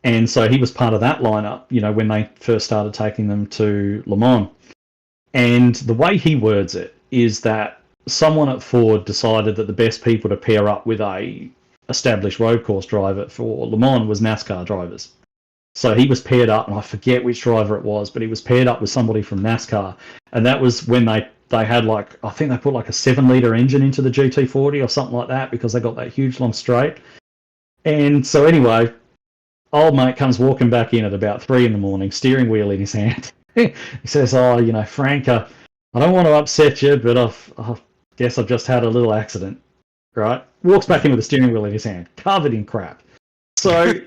And so he was part of that lineup, when they first started taking them to Le Mans. And the way he words it is that someone at Ford decided that the best people to pair up with a established road course driver for Le Mans was NASCAR drivers. So he was paired up, and I forget which driver it was, but he was paired up with somebody from NASCAR. And that was when they had I think they put like a 7-litre engine into the GT40 or something like that, because they got that huge long straight. And so anyway, old mate comes walking back in at about 3 a.m, steering wheel in his hand. He says, Frank, I don't want to upset you, but I guess I've just had a little accident, right? Walks back in with the steering wheel in his hand, covered in crap. So,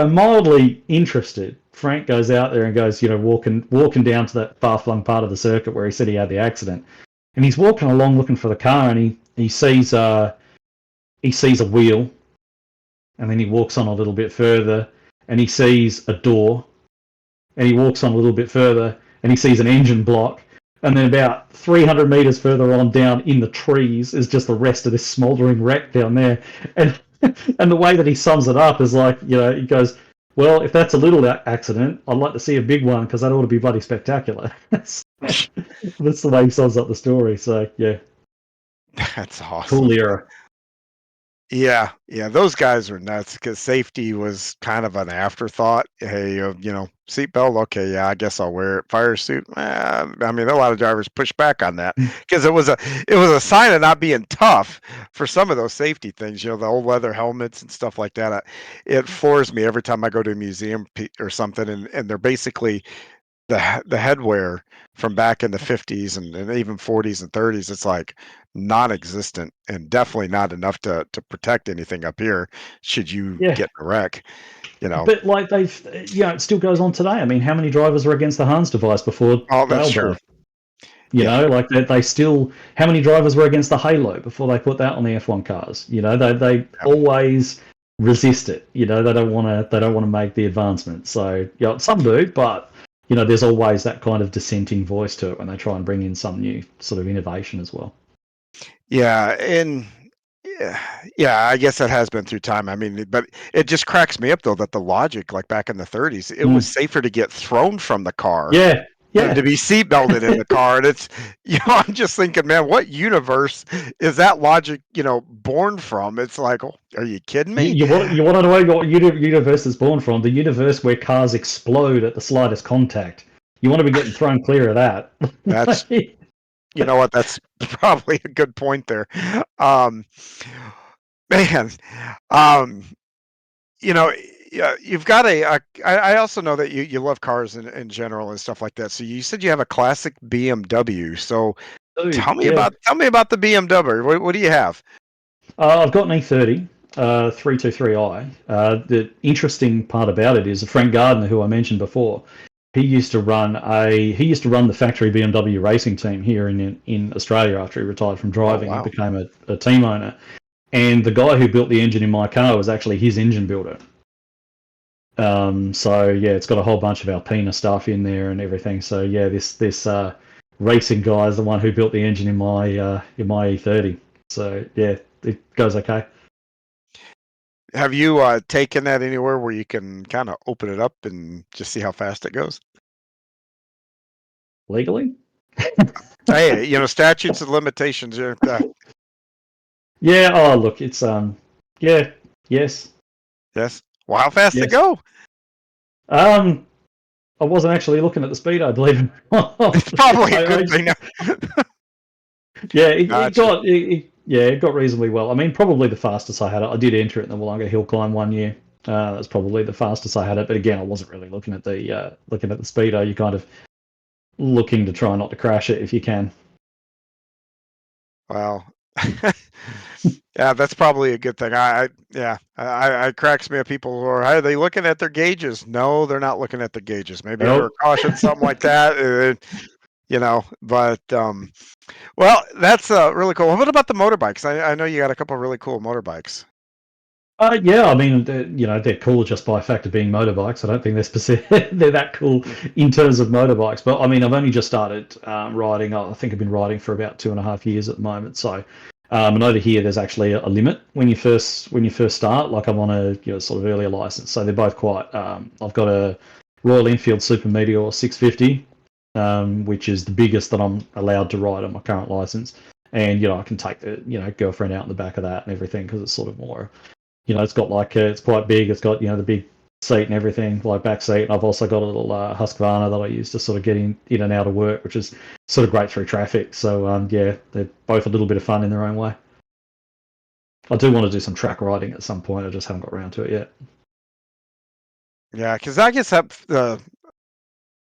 mildly interested, Frank goes out there and goes, walking down to that far-flung part of the circuit where he said he had the accident. And he's walking along looking for the car, and he sees a wheel and then he walks on a little bit further, and he sees a door, and he walks on a little bit further, and he sees an engine block, and then about 300 meters further on down in the trees is just the rest of this smoldering wreck down there. And and the way that he sums it up is like, he goes, well, if that's a little accident, I'd like to see a big one because that ought to be bloody spectacular. That's the way he sums up the story. So, yeah. That's awesome. Cool era. Yeah, those guys are nuts because safety was kind of an afterthought. Hey, seatbelt, okay, yeah, I guess I'll wear it. Fire suit, I mean, a lot of drivers push back on that because it was a sign of not being tough for some of those safety things. The old leather helmets and stuff like that. It floors me every time I go to a museum or something, and they're basically the headwear from back in the 50s and even 40s and 30s. It's like non-existent and definitely not enough to protect anything up here should you Yeah. get in a wreck. But like it still goes on today. I mean, how many drivers were against the Hans device before That's true. Like they still, how many drivers were against the Halo before they put that on the F1 cars? They always resist it. They don't want to make the advancement. So some do, but there's always that kind of dissenting voice to it when they try and bring in some new sort of innovation as well. Yeah, and I guess that has been through time. I mean, but it just cracks me up though that the logic, like back in the 30s, it was safer to get thrown from the car. Yeah. Than to be seatbelted in the car. And it's, I'm just thinking, man, what universe is that logic, born from? It's like, oh, are you kidding me? You want to know what universe is born from? The universe where cars explode at the slightest contact. You want to be getting thrown clear of that. That's, you know what? That's probably a good point there. Man, you've got I also know that you love cars in general and stuff like that. So you said you have a classic BMW. So tell me about the BMW. What do you have? I've got an E30 323i. The interesting part about it is Frank Gardner, who I mentioned before, he used to run the factory BMW racing team here in Australia after he retired from driving. Wow. He became a team owner. And the guy who built the engine in my car was actually his engine builder. So yeah, it's got a whole bunch of Alpina stuff in there and everything. So yeah, this racing guy is the one who built the engine in my E30. So yeah, it goes okay. Have you taken that anywhere where you can kind of open it up and just see how fast it goes? Legally? Hey, statutes and limitations. Yeah. Oh, look, it's yeah. Yes. Yes. Well, how fast it go? I wasn't actually looking at the speed, I believe. It's probably a good thing. Yeah, it got reasonably well. I mean, probably the fastest I had it. I did enter it in the Wollonga Hill Climb one year. That's probably the fastest I had it. But again, I wasn't really looking at the speedo. You're kind of looking to try not to crash it if you can. Wow. Yeah, that's probably a good thing. It cracks me up. People who are they looking at their gauges? No, they're not looking at the gauges. Maybe for caution, something like that. But well, that's really cool. What about the motorbikes? I know you got a couple of really cool motorbikes. Yeah, I mean, they're cool just by fact of being motorbikes. I don't think they're that cool in terms of motorbikes. But I mean, I've only just started riding. I think I've been riding for about 2.5 years at the moment. So, and over here, there's actually a limit when you first start. Like I'm on a sort of earlier license, so they're both quite. I've got a Royal Enfield Super Meteor 650, which is the biggest that I'm allowed to ride on my current license, and I can take the girlfriend out in the back of that and everything because it's sort of more. It's got it's quite big. It's got the big seat and everything, like back seat. And I've also got a little Husqvarna that I use to sort of get in and out of work, which is sort of great through traffic. So they're both a little bit of fun in their own way. I do want to do some track riding at some point. I just haven't got around to it yet. Yeah, because I guess that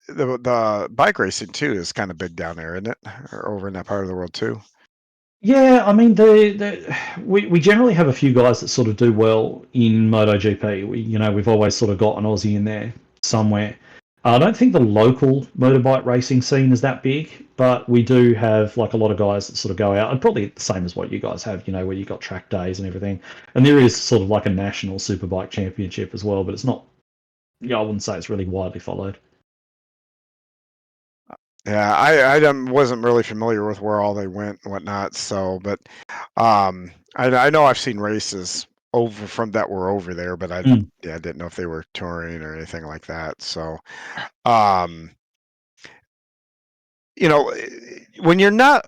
the bike racing too is kind of big down there, isn't it? Or over in that part of the world too. Yeah, I mean, we generally have a few guys that sort of do well in MotoGP. We've always sort of got an Aussie in there somewhere. I don't think the local motorbike racing scene is that big, but we do have like a lot of guys that sort of go out, and probably the same as what you guys have, where you got track days and everything. And there is sort of like a national superbike championship as well, but it's not. I wouldn't say it's really widely followed. Yeah, I wasn't really familiar with where all they went and whatnot. So, but I know I've seen races over from that were over there, but Mm. I didn't know if they were touring or anything like that. So, um, when you're not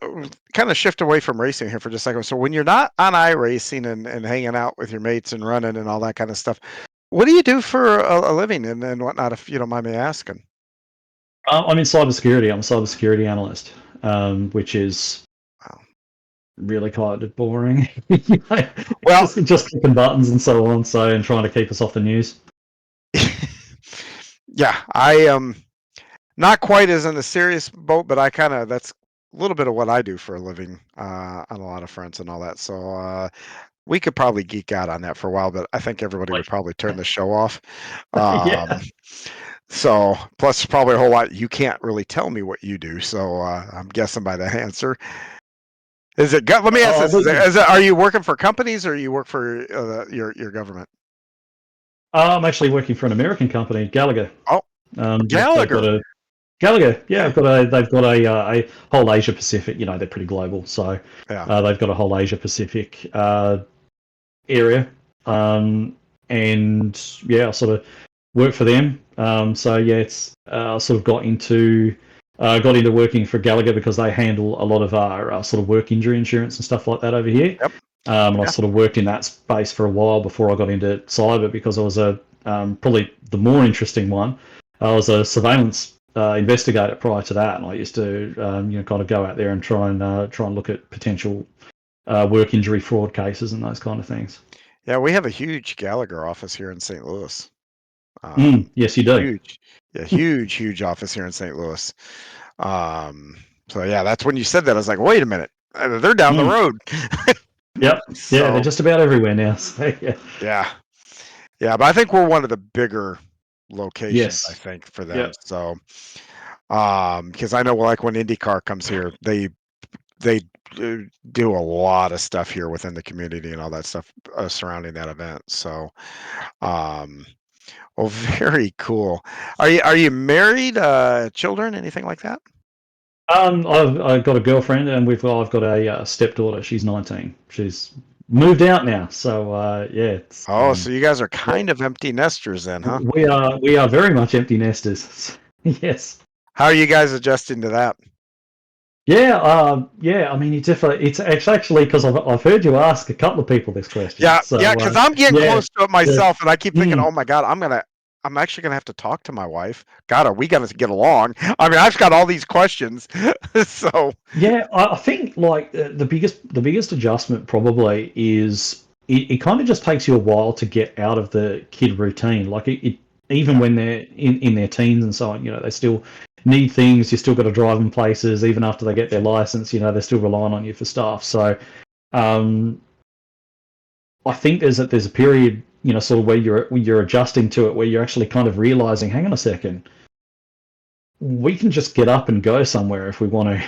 kind of shift away from racing here for just a second. So when you're not on iRacing and hanging out with your mates and running and all that kind of stuff, what do you do for a living and whatnot, if you don't mind me asking? I'm in cybersecurity. I'm a cybersecurity analyst, which is Wow. really kind of boring. Well, just clicking buttons and so on, and trying to keep us off the news. yeah, I am not quite as in a serious boat, but that's a little bit of what I do for a living on a lot of fronts and all that. So we could probably geek out on that for a while, but I think everybody would Like, probably turn the show off. yeah. Um, so plus probably a whole lot you can't really tell me what you do. So I'm guessing by that answer. Let me ask this: are you working for companies or you work for your government? I'm actually working for an American company, Gallagher. Oh, They've got Gallagher. a Gallagher. Yeah, Okay. they've got a whole Asia Pacific. They're pretty global, so Yeah. they've got a whole Asia Pacific area, and yeah, I sort of work for them. So yeah, it's sort of got into working for Gallagher because they handle a lot of our sort of work injury insurance and stuff like that over here. Yep. And I Yeah. sort of worked in that space for a while before I got into cyber because I was probably the more interesting one. I was a surveillance investigator prior to that, and I used to kind of go out there and try and look at potential work injury fraud cases and those kind of things. Yeah. We have a huge Gallagher office here in St. Louis. Um, Yes, you do. huge. Yeah. Huge office here in St. Louis. Um, so yeah, that's when you said that. I was like, wait a minute. They're down the Mm. road. Yep. Yeah, they're So just about everywhere now. So, yeah. yeah. Yeah. But I think we're one of the bigger locations, I Yes. think, for them. Yep. So, because I know like when IndyCar comes here, they do a lot of stuff here within the community and all that stuff surrounding that event. So, um, well, very cool. Are you married? Children? Anything like that? I've got a girlfriend, and I've got a stepdaughter. She's 19. She's moved out now. So yeah, it's Oh, so you guys are yeah, kind of empty nesters then, huh? we are very much empty nesters. Yes. How are you guys adjusting to that? Yeah. Yeah. I mean, it's actually because I've heard you ask a couple of people this question. Yeah, yeah, So because I'm getting yeah. close to it Yeah. myself, and I keep thinking, Mm. oh my God, I'm actually gonna have to talk to my wife. God, are we gonna get along? I mean, I've got all these questions, so Yeah, I think like the biggest adjustment probably is it kind of just takes you a while to get out of the kid routine. Like even yeah, when they're in their teens and so on, they still need things. You still got to drive them places, even after they get their license. They're still relying on you for stuff. So um, I think there's a period, sort of where you're adjusting to it, where you're actually kind of realizing, hang on a second, we can just get up and go somewhere if we want to.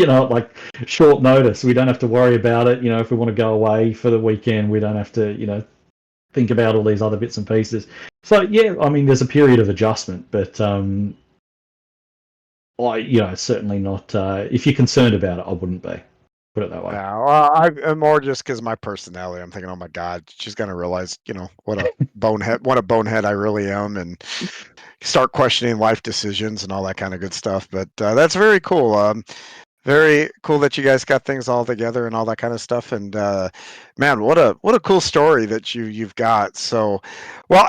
Like short notice. We don't have to worry about it. If we want to go away for the weekend, we don't have to, think about all these other bits and pieces. So yeah, I mean, there's a period of adjustment, but certainly not. If you're concerned about it, I wouldn't be. Put it that way. yeah. Well, I'm more just because my personality. I'm thinking, oh my God, she's gonna realize, what a bonehead I really am, and start questioning life decisions and all that kind of good stuff. But that's very cool. Very cool that you guys got things all together and all that kind of stuff. And man, what a cool story that you've got. So, well,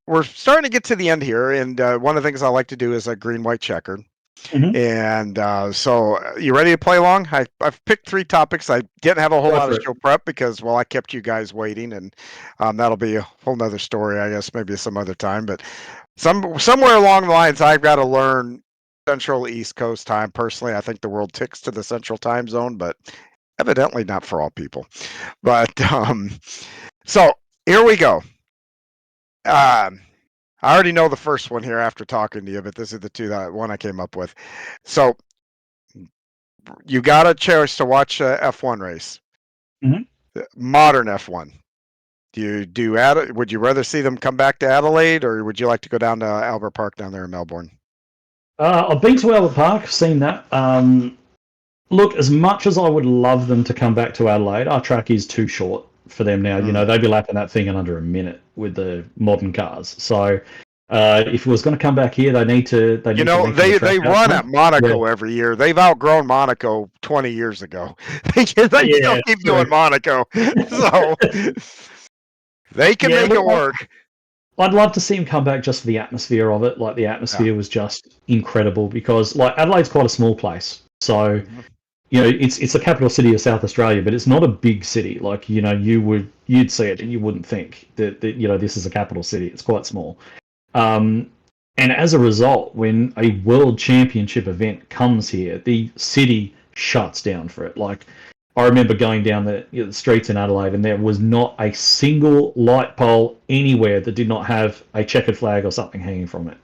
we're starting to get to the end here, and one of the things I like to do is a green white checkered. Mm-hmm. And so, you ready to play along? I've picked three topics. I didn't have a whole Go lot of for it. show prep because, well, I kept you guys waiting, and that'll be a whole nother story, I guess, maybe some other time. But somewhere along the lines, I've got to learn Central East Coast time. Personally, I think the world ticks to the Central time zone, but evidently not for all people. But so here we go. Um, I already know the first one here after talking to you, but this is the one I came up with. So you got a chance to watch a F1 race, Mhm. modern F1. Would you rather see them come back to Adelaide, or would you like to go down to Albert Park down there in Melbourne? I've been to Albert Park, seen that. Look, as much as I would love them to come back to Adelaide, our track is too short for them now. You know, they'd be lapping that thing in under a minute with the modern cars. So, if it was going to come back here, they need to. They They run at Monaco every year. They've outgrown Monaco 20 years ago. They still keep doing Monaco, so they can make it work. I'd love to see him come back just for the atmosphere of it. Like the atmosphere was just incredible because like Adelaide's quite a small place, so you know it's the capital city of South Australia, but it's not a big city. Like you know you'd see it and you wouldn't think that you know this is a capital city. It's quite small, and as a result, when a world championship event comes here, the city shuts down for it. Like I remember going down the streets in Adelaide, and there was not a single light pole anywhere that did not have a checkered flag or something hanging from it.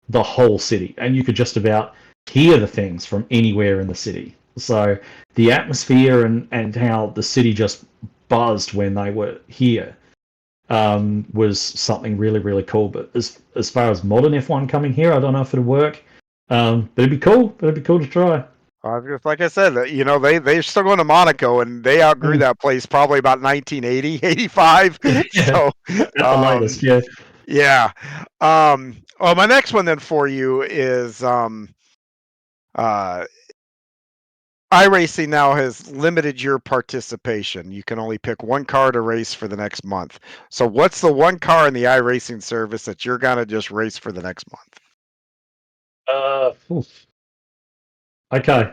The whole city, and you could just about hear the things from anywhere in the city. So the atmosphere and how the city just buzzed when they were here was something really, really cool. But as far as modern F1 coming here, I don't know if it'll work. But it'd be cool. It'd be cool to try. Just like I said, you know, they're still going to Monaco, and they outgrew that place probably about 1980, 85. So at the latest, yeah. Well, my next one then for you is iRacing now has limited your participation. You can only pick one car to race for the next month. So what's the one car in the iRacing service that you're gonna just race for the next month? Okay.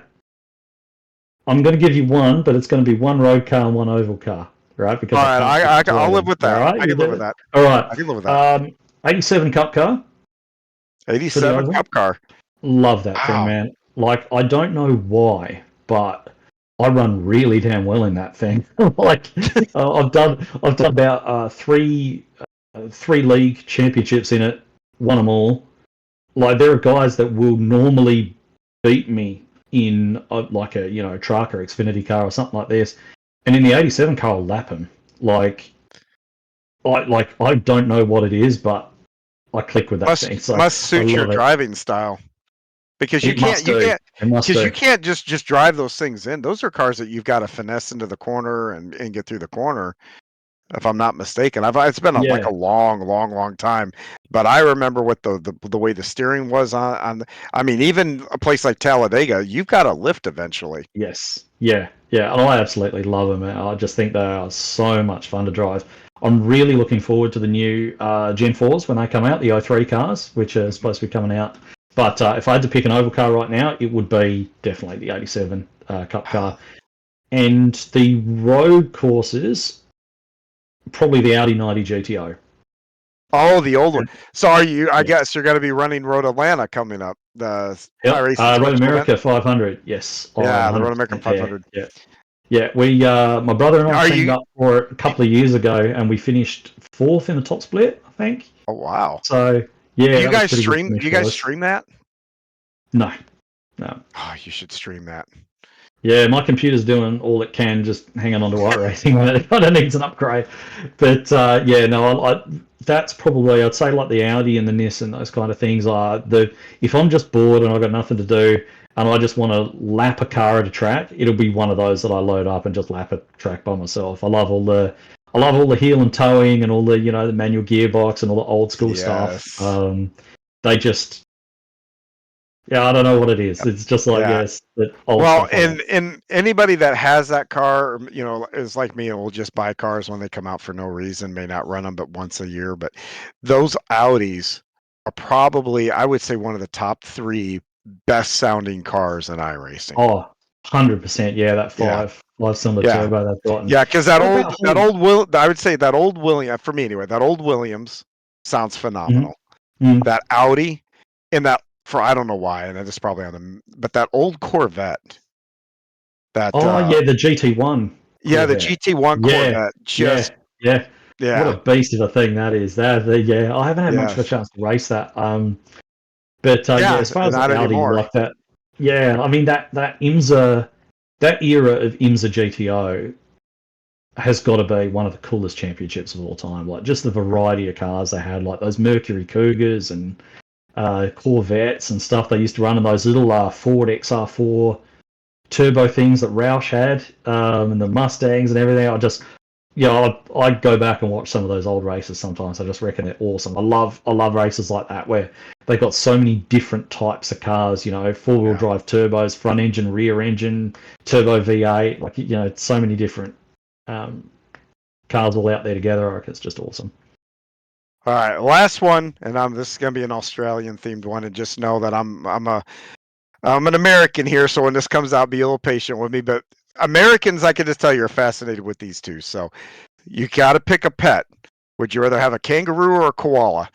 I'm going to give you one, but it's going to be one road car and one oval car, right? Because all right, I'll live with that. Right? I can live with that. All right. I can live with that. 87 Cup car. 87 Cup car. Love that thing, man. Like, I don't know why, but I run really damn well in that thing. Like, I've done about three league championships in it, won them all. Like, there are guys that will normally beat me in like a truck or Xfinity car or something like this, and in the 87 car I'll lap him. Like I don't know what it is, but I click with that thing. So must suit your driving style, because you can't just drive those things in. Those are cars that you've got to finesse into the corner and get through the corner. If I'm not mistaken, it's been like a long time, but I remember what the way the steering was on. I mean, even a place like Talladega, you've got to lift eventually. Yes, yeah, and I absolutely love them. I just think they are so much fun to drive. I'm really looking forward to the new Gen 4s when they come out, the 03 cars, which are supposed to be coming out. But if I had to pick an oval car right now, it would be definitely the 87 Cup car. And the road courses, probably the Audi 90 GTO. Oh, the old one. So I guess you're going to be running Road Atlanta coming up. Road America 500, yes. Yeah, the Road America 500. Yeah. We, my brother and I teamed up for it a couple of years ago, and we finished 4th in the top split, I think. Oh, wow. So, yeah. Do you guys stream that? No. Oh, you should stream that. Yeah, my computer's doing all it can, just hanging on to iRacing when it kind of needs an upgrade. But that's probably, I'd say, like the Audi and the Nissan, those kind of things are if I'm just bored and I've got nothing to do and I just want to lap a car at a track, it'll be one of those that I load up and just lap a track by myself. I love all the heel and towing and all the the manual gearbox and all the old school stuff. They just. Yeah, I don't know what it is. It's just like and anybody that has that car, is like me and will just buy cars when they come out for no reason, may not run them but once a year. But those Audis are probably, I would say, one of the top 3 best sounding cars in iRacing. Oh, 100%. Yeah, that 5-cylinder turbo they've got. Yeah, because I would say that old Williams, for me anyway, that old Williams sounds phenomenal. Mm-hmm. That Audi and that. I don't know why, and it's probably on them, but that old Corvette. The GT1. Yeah, the GT1 Corvette. Yeah. What a beast of a thing that is. Yeah, I haven't had much of a Yes. chance to race that. But yeah, Yeah. as far as Not the Audi anymore. like that, yeah, I mean that IMSA, that era of IMSA GTO has got to be one of the coolest championships of all time. Like just the variety of cars they had, like those Mercury Cougars and Corvettes and stuff they used to run in those little Ford XR4 turbo things that Roush had, and the Mustangs and everything. I go back and watch some of those old races sometimes. I just reckon they're awesome. I love races like that where they got so many different types of cars. Four-wheel drive turbos, front engine, rear engine, turbo V8. Like so many different cars all out there together. I reckon it's just awesome. All right, last one, and this is gonna be an Australian themed one, and just know that I'm an American here, so when this comes out, be a little patient with me. But Americans, I can just tell you're fascinated with these two. So you got to pick a pet. Would you rather have a kangaroo or a koala?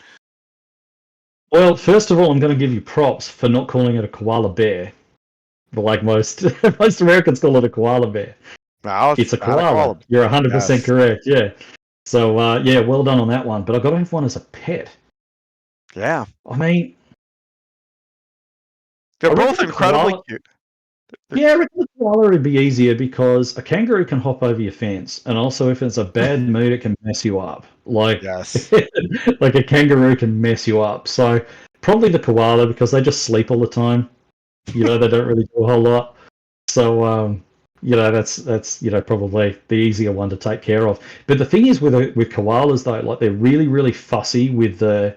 Well, first of all, I'm going to give you props for not calling it a koala bear, but like most most Americans call it a koala bear. No, It's a not a koala. koala. You're 100% Yes. correct. Yeah. So yeah, well done on that one. But I've got to have one as a pet. Yeah. I mean, They're I reckon both the incredibly koala. cute. Yeah, I reckon the koala would be easier because a kangaroo can hop over your fence, and also if it's a bad mood, it can mess you up. Like, Yes. like a kangaroo can mess you up. So probably the koala because they just sleep all the time. They don't really do a whole lot. So that's probably the easier one to take care of. But the thing is with koalas though, like they're really really fussy with the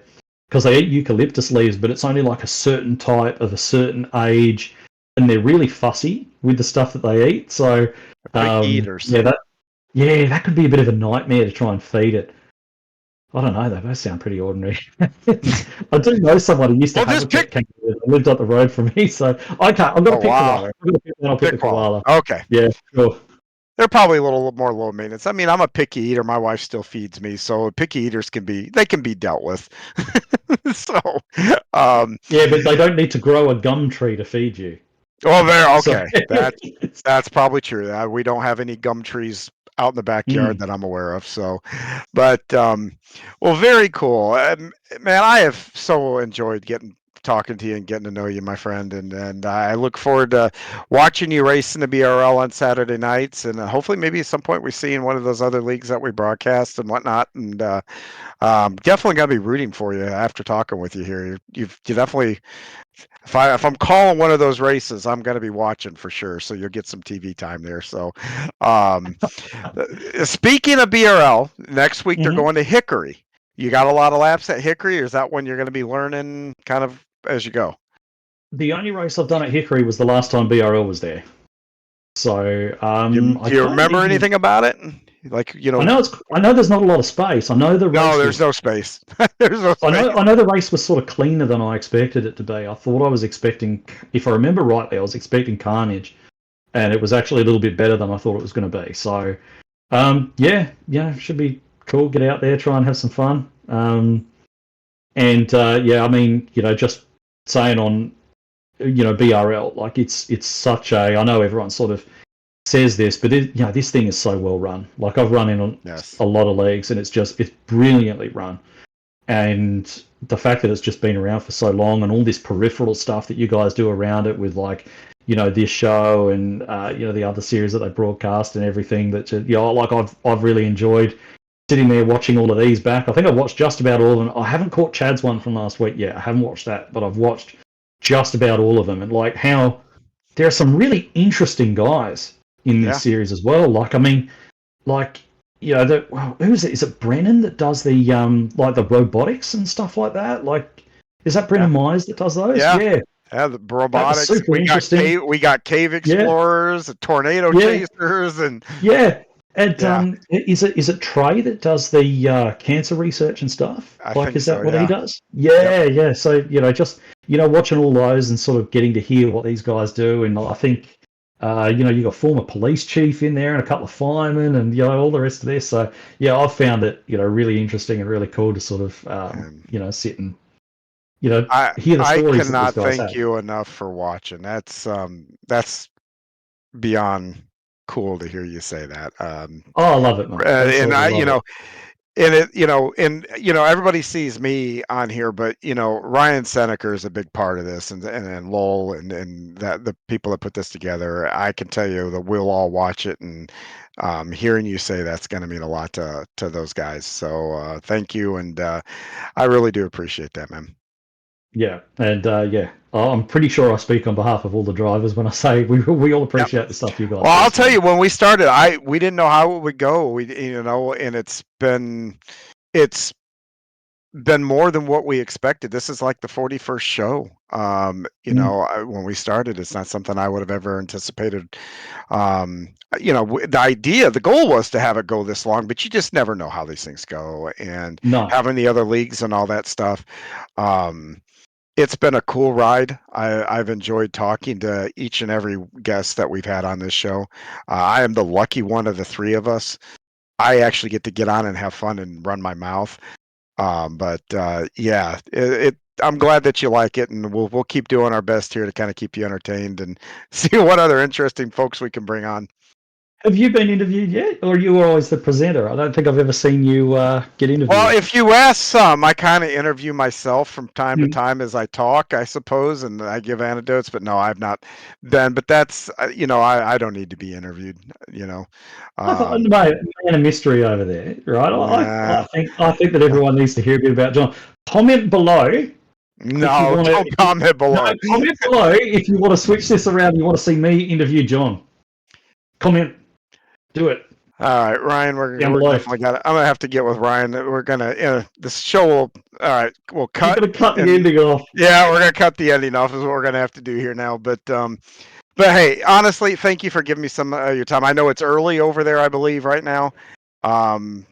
because they eat eucalyptus leaves, but it's only like a certain type of a certain age, and they're really fussy with the stuff that they eat. So Picky eaters. that could be a bit of a nightmare to try and feed it. I don't know. They both sound pretty ordinary. I do know someone who used to Well, have a just pet pick. kangaroo that lived up the road from me, so I can't. I'm gonna Oh pick wow. koala. I'm gonna pick one. I'll pick the koala. Okay. Yeah, sure. They're probably a little more low maintenance. I mean, I'm a picky eater. My wife still feeds me, so picky eaters can be dealt with. So, Yeah, but they don't need to grow a gum tree to feed you. there. So Okay, that's probably true. We don't have any gum trees out in the backyard that I'm aware of. So, but well, very cool, man. I have so enjoyed talking to you and getting to know you, my friend, and I look forward to watching you race in the BRL on Saturday nights, and hopefully maybe at some point we see in one of those other leagues that we broadcast and whatnot. And definitely gonna be rooting for you after talking with you here. You definitely. If I'm calling one of those races, I'm going to be watching for sure. So you'll get some TV time there. So, um, speaking of BRL, next week they're going to Hickory. You got a lot of laps at Hickory, or is that when you're going to be learning kind of as you go? The only race I've done at Hickory was the last time BRL was there. So Do I you can't remember even. anything about it? Like I know there's not a lot of space. I know the race. No, there's no space. There's no space. I know the race was sort of cleaner than I expected it to be. I thought I was expecting, if I remember rightly, I was expecting carnage, and it was actually a little bit better than I thought it was going to be. So, should be cool. Get out there, try and have some fun. I mean, just saying on, BRL, like it's such a. I know everyone sort of says this, but this thing is so well run. Like I've run in on a lot of leagues, and it's brilliantly run. And the fact that it's just been around for so long, and all this peripheral stuff that you guys do around it with this show and the other series that they broadcast and everything that like I've really enjoyed sitting there watching all of these back. I think I've watched just about all of them. I haven't caught Chad's one from last week yet. I haven't watched that, but I've watched just about all of them, and like how there are some really interesting guys in this series as well. Like, I mean, like, who is it? Is it Brennan that does the like the robotics and stuff like that? Like, is that Brennan Myers that does those? Yeah, the robotics. Super interesting. We got cave explorers, tornado chasers, and And is it Trey that does the cancer research and stuff? Is that what he does? Yeah. So just watching all those and sort of getting to hear what these guys do, and I think you got former police chief in there and a couple of firemen and all the rest of this. So I've found it really interesting and really cool to sort of sit and hear the stories. I cannot that these guys thank have. you enough for watching. That's beyond cool to hear you say that. I love it, man. And I, everybody sees me on here, but Ryan Seneker is a big part of this, and Lowell and that the people that put this together. I can tell you that we'll all watch it, and hearing you say that's going to mean a lot to those guys. So thank you, and I really do appreciate that, man. Yeah, and I'm pretty sure I speak on behalf of all the drivers when I say we all appreciate the stuff you guys. Well, I'll tell you, when we started, we didn't know how it would go. And it's been more than what we expected. This is like the 41st show. When we started, it's not something I would have ever anticipated. The goal was to have it go this long, but you just never know how these things go. And having the other leagues and all that stuff. It's been a cool ride. I've enjoyed talking to each and every guest that we've had on this show. I am the lucky one of the three of us. I actually get to get on and have fun and run my mouth. I'm glad that you like it, and we'll keep doing our best here to kind of keep you entertained and see what other interesting folks we can bring on. Have you been interviewed yet, or you were always the presenter? I don't think I've ever seen you get interviewed. Well, if you ask some, I kind of interview myself from time to time as I talk, I suppose, and I give anecdotes. But no, I've not been. But that's I don't need to be interviewed. I thought, man of mystery over there, right? I think that everyone needs to hear a bit about John. Comment below. No, don't comment below. No, comment below if you want to switch this around. You want to see me interview John. Comment. Do it. All right, Ryan. We're definitely got it. I'm gonna have to get with Ryan. We're gonna. This show will. All right, we'll cut. You're gonna cut the ending off. Yeah, we're gonna cut the ending off. Is what we're gonna have to do here now. But hey, honestly, thank you for giving me some of your time. I know it's early over there, I believe, right now.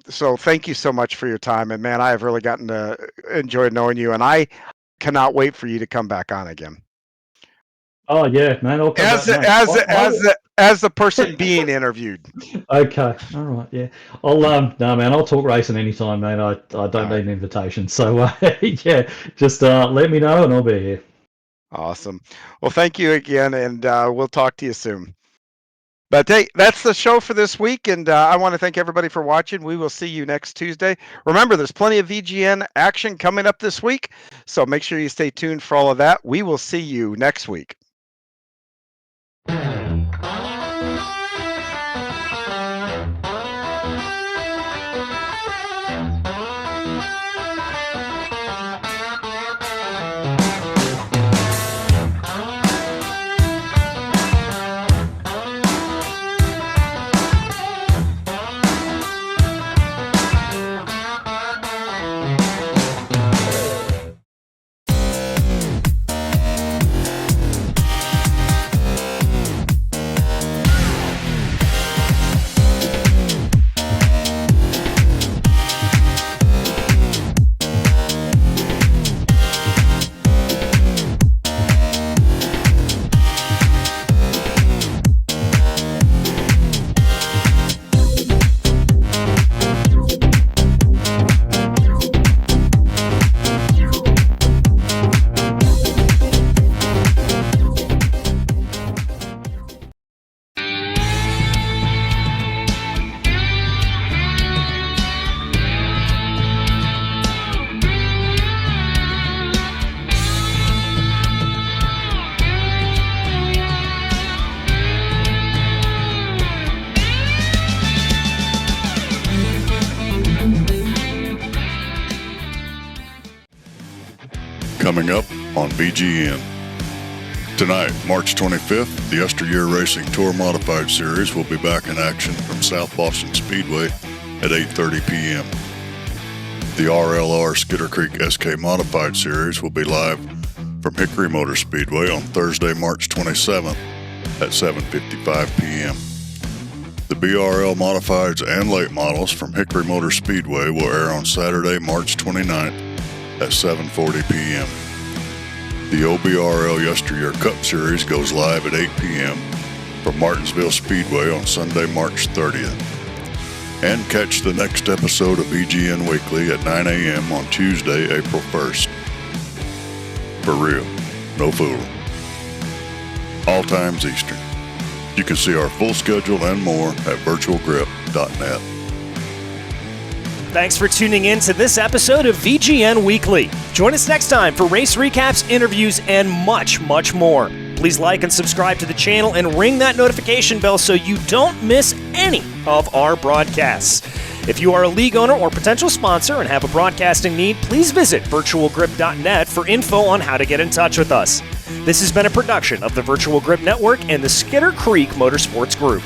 So thank you so much for your time. And man, I have really gotten to enjoy knowing you, and I cannot wait for you to come back on again. Oh yeah, man! I'll come as the person being interviewed. Okay, all right, yeah. I'll talk racing anytime, man. I don't need an invitation, so yeah, just let me know and I'll be here. Awesome. Well, thank you again, and we'll talk to you soon. But hey, that's the show for this week, and I want to thank everybody for watching. We will see you next Tuesday. Remember, there's plenty of VGN action coming up this week, so make sure you stay tuned for all of that. We will see you next week. Coming up on VGN. Tonight, March 25th, the Yesteryear Racing Tour Modified Series will be back in action from South Boston Speedway at 8:30 p.m. The RLR Skidder Creek SK Modified Series will be live from Hickory Motor Speedway on Thursday, March 27th at 7:55 p.m. The BRL Modifieds and Late Models from Hickory Motor Speedway will air on Saturday, March 29th at 7:40 p.m. The OBRL Yesteryear Cup Series goes live at 8 p.m. from Martinsville Speedway on Sunday, March 30th. And catch the next episode of VGN Weekly at 9 a.m. on Tuesday, April 1st. For real, no fooling. All times Eastern. You can see our full schedule and more at virtualgrip.net. Thanks for tuning in to this episode of VGN Weekly. Join us next time for race recaps, interviews, and much, much more. Please like and subscribe to the channel and ring that notification bell so you don't miss any of our broadcasts. If you are a league owner or potential sponsor and have a broadcasting need, please visit virtualgrip.net for info on how to get in touch with us. This has been a production of the Virtual Grip Network and the Skidder Creek Motorsports Group.